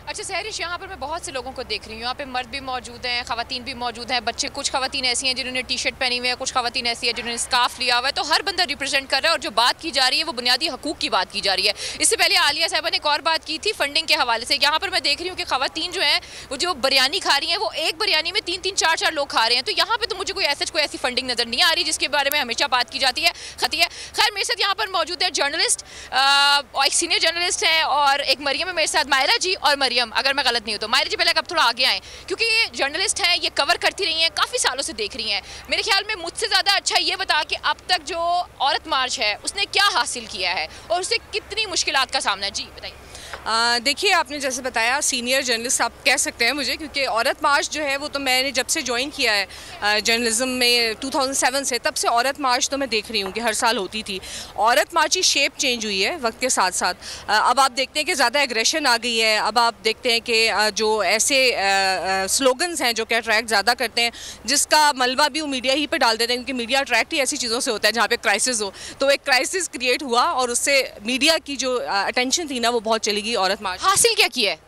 अच्छा सहरिश, यहाँ पर मैं बहुत से लोगों को देख रही हूँ। यहाँ पे मर्द भी मौजूद हैं, खवातीन भी मौजूद हैं, बच्चे, कुछ खवातीन ऐसी हैं जिन्होंने टी शर्ट पहनी हुई है, कुछ खवातीन ऐसी हैं जिन्होंने स्कार्फ लिया हुआ है। तो हर बंदा रिप्रेजेंट कर रहा है और जो बात की जा रही है वो बुनियादी हकूक की बात की जा रही है। इससे पहले आलिया साहिबा ने एक और बात की थी फंडिंग के हवाले से। यहाँ पर मैं देख रही हूँ कि खवातीन जो हैं वो जो बिरयानी खा रही हैं वो एक बिरयानी में 3-3, 4-4 लोग खा रहे हैं। तो यहाँ पर तो मुझे कोई ऐसी फंडिंग नज़र नहीं आ रही जिसके बारे में हमेशा बात की जाती है। खैर, मेरे साथ यहाँ पर मौजूद है जर्नलिस्ट, एक सीनियर जर्नलिस्ट है, और एक मरियम है मेरे साथ, मायरा जी और मरियम, अगर मैं गलत नहीं तो मायरा जी पहले अब थोड़ा आगे आए, क्योंकि ये जर्नलिस्ट हैं, ये कवर करती रही हैं, काफ़ी सालों से देख रही हैं। मेरे ख्याल में मुझसे ज़्यादा अच्छा ये बता कि अब तक जो औरत मार्च है उसने क्या हासिल किया है और उसे कितनी मुश्किलात का सामना है। जी बताइए। देखिए, आपने जैसे बताया, सीनियर जर्नलिस्ट आप कह सकते हैं मुझे, क्योंकि औरत मार्च जो है वो तो मैंने जब से ज्वाइन किया है जर्नलिज्म में 2007 से, तब से औरत मार्च तो मैं देख रही हूँ कि हर साल होती थी। औरत मार्च की शेप चेंज हुई है वक्त के साथ साथ। अब आप देखते हैं कि ज़्यादा एग्रेशन आ गई है। अब आप देखते हैं कि जो ऐसे स्लोगन्स हैं जो कि अट्रैक्ट ज़्यादा करते हैं, जिसका मलबा भी वो मीडिया ही पे डाल देते हैं, क्योंकि मीडिया अट्रैक्ट ही ऐसी चीज़ों से होता है जहाँ पे क्राइसिस हो। तो एक क्राइसिस क्रिएट हुआ और उससे मीडिया की जो अटेंशन थी ना वो बहुत चली गई औरत मार्च। हासिल क्या किया है?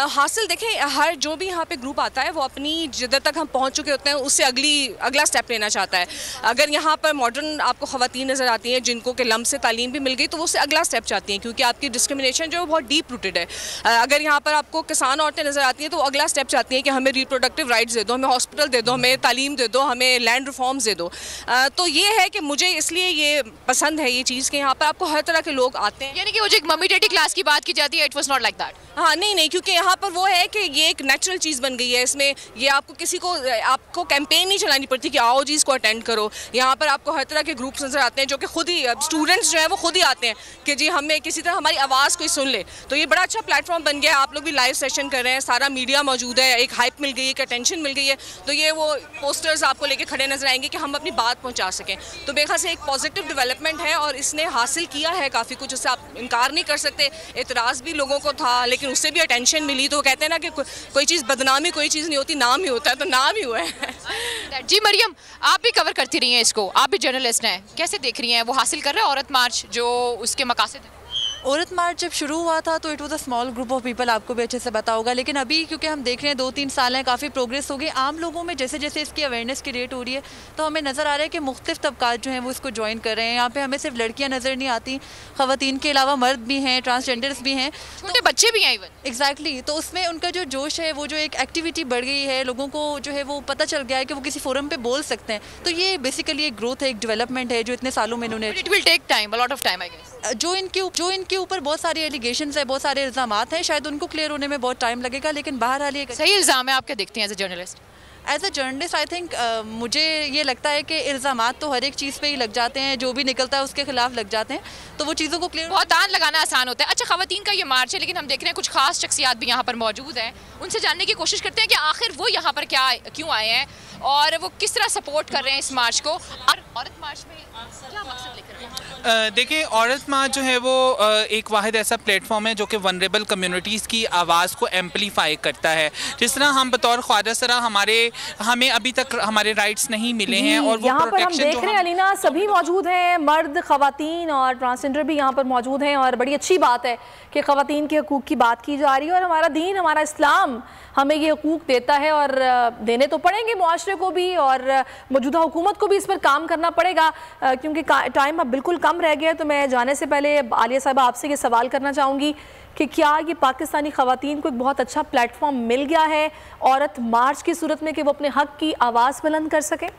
हासिल देखें, हर जो भी यहाँ पे ग्रुप आता है वो अपनी जिधर तक हम पहुँच चुके होते हैं उससे अगला स्टेप लेना चाहता है। अगर यहाँ पर मॉडर्न आपको ख़वातीन नज़र आती हैं जिनको के लम्ब से तालीम भी मिल गई, तो वो उससे अगला स्टेप चाहती हैं, क्योंकि आपकी डिस्क्रिमिनेशन जो है बहुत डीप रूटेड है। अगर यहाँ पर आपको किसान औरतें नज़र आती हैं तो वो अगला स्टेप चाहती हैं कि हमें रिप्रोडक्टिव राइट्स दे दो, हमें हॉस्पिटल दे दो, हमें तालीम दे दो, हमें लैंड रिफॉर्म्स दे दो। तो ये है कि मुझे इसलिए ये पसंद है ये चीज़ कि यहाँ पर आपको हर तरह के लोग आते हैं। यानी कि वो जो एक मम्मी डैडी क्लास की बात की जाती है, it was not like that. हाँ, नहीं, क्योंकि यहाँ पर वो है कि ये एक नेचुरल चीज़ बन गई है। इसमें ये आपको कैंपेन नहीं चलानी पड़ती कि आओ जी इसको अटेंड करो। यहाँ पर आपको हर तरह के ग्रुप्स नज़र आते हैं जो कि खुद ही स्टूडेंट्स जो है वो खुद ही आते हैं कि जी हमें किसी तरह हमारी आवाज़ कोई सुन ले। तो ये बड़ा अच्छा प्लेटफॉर्म बन गया है। आप लोग भी लाइव सेशन कर रहे हैं, सारा मीडिया मौजूद है, एक हाइप मिल गई है, एक अटेंशन मिल गई है। तो ये वो पोस्टर्स आपको लेके खड़े नजर आएंगे कि हम अपनी बात पहुँचा सकें। तो मेरे ख्याल से एक पॉजिटिव डेवलपमेंट है और इसने हासिल किया है काफ़ी कुछ, उससे आप इनकार नहीं कर सकते। एतराज़ भी लोगों को था, लेकिन उससे भी अटेंशन रिकग्निशन मिली, तो कहते हैं ना कि कोई चीज़ बदनामी कोई चीज़ नहीं होती, नाम ही होता है, तो नाम ही हुआ है। जी मरियम, आप भी कवर करती रही हैं इसको, आप भी जर्नलिस्ट हैं, कैसे देख रही हैं वो हासिल कर रहे हैं औरत मार्च जो उसके मकासद हैं? औरत मार्च जब शुरू हुआ था तो it was a small group of people, आपको भी अच्छे से पता होगा, लेकिन अभी क्योंकि हम देख रहे हैं 2-3 साल हैं, काफ़ी प्रोग्रेस हो गई आम लोगों में, जैसे जैसे इसकी अवेयरनेस की रेट हो रही है तो हमें नज़र आ रहा है कि मुख्तलिफ तबकात जो हैं वो इसको ज्वाइन कर रहे हैं। यहाँ पे हमें सिर्फ लड़कियाँ नज़र नहीं आती, ख़वातीन के अलावा मर्द भी हैं, ट्रांसजेंडर्स भी हैं, छोटे बच्चे भी हैं इवन। एग्जैक्टली, तो उसमें उनका जो जोश है, वो जो एक एक्टिविटी बढ़ गई है, लोगों को जो है वो पता चल गया है कि वो किसी फोरम पे बोल सकते हैं, तो ये बेसिकली एक ग्रोथ है, एक डेवलपमेंट है जो इतने सालों में इन्होंने, it will take time, a lot of time I guess. जो इनके ऊपर बहुत सारे एलिगेशंस है, बहुत सारे इल्ज़ामात हैं, शायद उनको क्लियर होने में बहुत टाइम लगेगा, लेकिन बहरहाल ये सही इल्ज़ाम है। आप क्या देखते हैं as a journalist? As a journalist I think मुझे ये लगता है कि इल्ज़ामात तो हर एक चीज़ पे ही लग जाते हैं, जो भी निकलता है उसके खिलाफ लग जाते हैं, तो वो चीज़ों को क्लियर, बहुत तान लगाना आसान होता है। अच्छा, ख़वातीन का ये मार्च है, लेकिन हम देख रहे हैं कुछ खास शख्सियात भी यहाँ पर मौजूद हैं, उनसे जानने की कोशिश करते हैं कि आखिर वो यहाँ पर क्यों आए हैं और वो किस तरह सपोर्ट कर रहे हैं इस मार्च को। औरत मार्च में क्या मकसद लेकर आए हैं? देखिए, औरत मार्च जो है वो एक वाहिद ऐसा प्लेटफॉर्म है जो कि वनरेबल कम्युनिटीज़ की आवाज़ को एम्पलीफाई करता है। जिस तरह हम बतौर ख्वाजा सरा हमें अभी तक हमारे राइट्स नहीं मिले हैं, और वो यहाँ पर हम देख रहे हैं अलीना सभी मौजूद हैं, मर्द, ख़वातीन और ट्रांसजेंडर भी यहाँ पर मौजूद हैं, और बड़ी अच्छी बात है कि ख़वातीन के हकूक़ की बात की जा रही है, और हमारा दीन, हमारा इस्लाम हमें ये हकूक़ देता है, और देने तो पड़ेंगे मुआशरे को भी और मौजूदा हुकूमत को भी इस पर काम करना पड़ेगा, क्योंकि टाइम अब बिल्कुल कम रह गया है। तो मैं जाने से पहले आलिया साहिबा आपसे ये सवाल करना चाहूँगी कि क्या ये पाकिस्तानी ख़वातीन को एक बहुत अच्छा प्लेटफॉर्म मिल गया है औरत मार्च की सूरत में कि वो अपने हक़ की आवाज़ बुलंद कर सकें?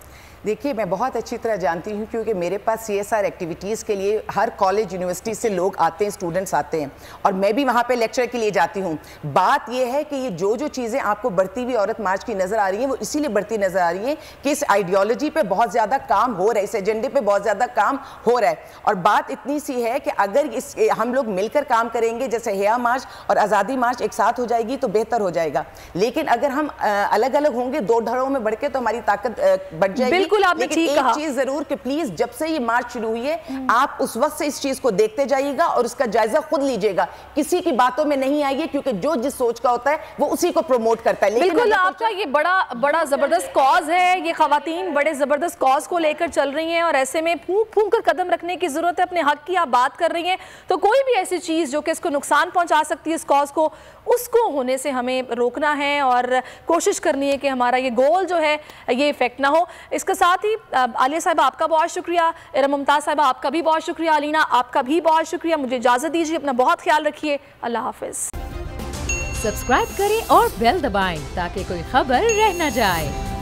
देखिए, मैं बहुत अच्छी तरह जानती हूँ क्योंकि मेरे पास CSR एक्टिविटीज़ के लिए हर कॉलेज यूनिवर्सिटी से लोग आते हैं, स्टूडेंट्स आते हैं, और मैं भी वहाँ पे लेक्चर के लिए जाती हूँ। बात यह है कि ये जो चीज़ें आपको बढ़ती हुई औरत मार्च की नज़र आ रही हैं वो इसीलिए बढ़ती नज़र आ रही है कि इस आइडियोलॉजी पे बहुत ज़्यादा काम हो रहा है, इस एजेंडे पे बहुत ज़्यादा काम हो रहा है। और बात इतनी सी है कि अगर हम लोग मिलकर काम करेंगे, जैसे हया मार्च और आज़ादी मार्च एक साथ हो जाएगी तो बेहतर हो जाएगा, लेकिन अगर हम अलग अलग होंगे, दो धड़ों में बढ़ के, तो हमारी ताकत बढ़ जाएगी। आपने ठीक कहा। एक चीज जरूर कि प्लीज जब से ये मार्च शुरू हुई है आप उस वक्त से इस चीज को देखते जाइएगा और उसका जायजा खुद लीजिएगा, किसी की बातों में नहीं आइए, क्योंकि जो जिस सोच का होता है वो उसी को प्रमोट करता है। बिल्कुल, आपका ये बड़ा जबरदस्त कॉज है, ये खवातीन बड़े जबरदस्त कॉज को लेकर चल रही हैं, और ऐसे में फूंक कर कदम रखने की जरूरत है। अपने हक की आप बात कर रही हैं, तो कोई भी ऐसी चीज जो कि इसको नुकसान पहुंचा सकती है इस कॉज को, उसको होने से हमें रोकना है और कोशिश करनी है कि हमारा ये गोल जो है ये इफेक्ट ना हो। इसके साथ ही आलिया साहिबा आपका बहुत शुक्रिया, इरम मुमताज साहिबा आपका भी बहुत शुक्रिया, अलीना आपका भी बहुत शुक्रिया। मुझे इजाज़त दीजिए, अपना बहुत ख्याल रखिए, अल्लाह हाफिज़। सब्सक्राइब करें और बेल दबाएं ताकि कोई खबर रह न जाए।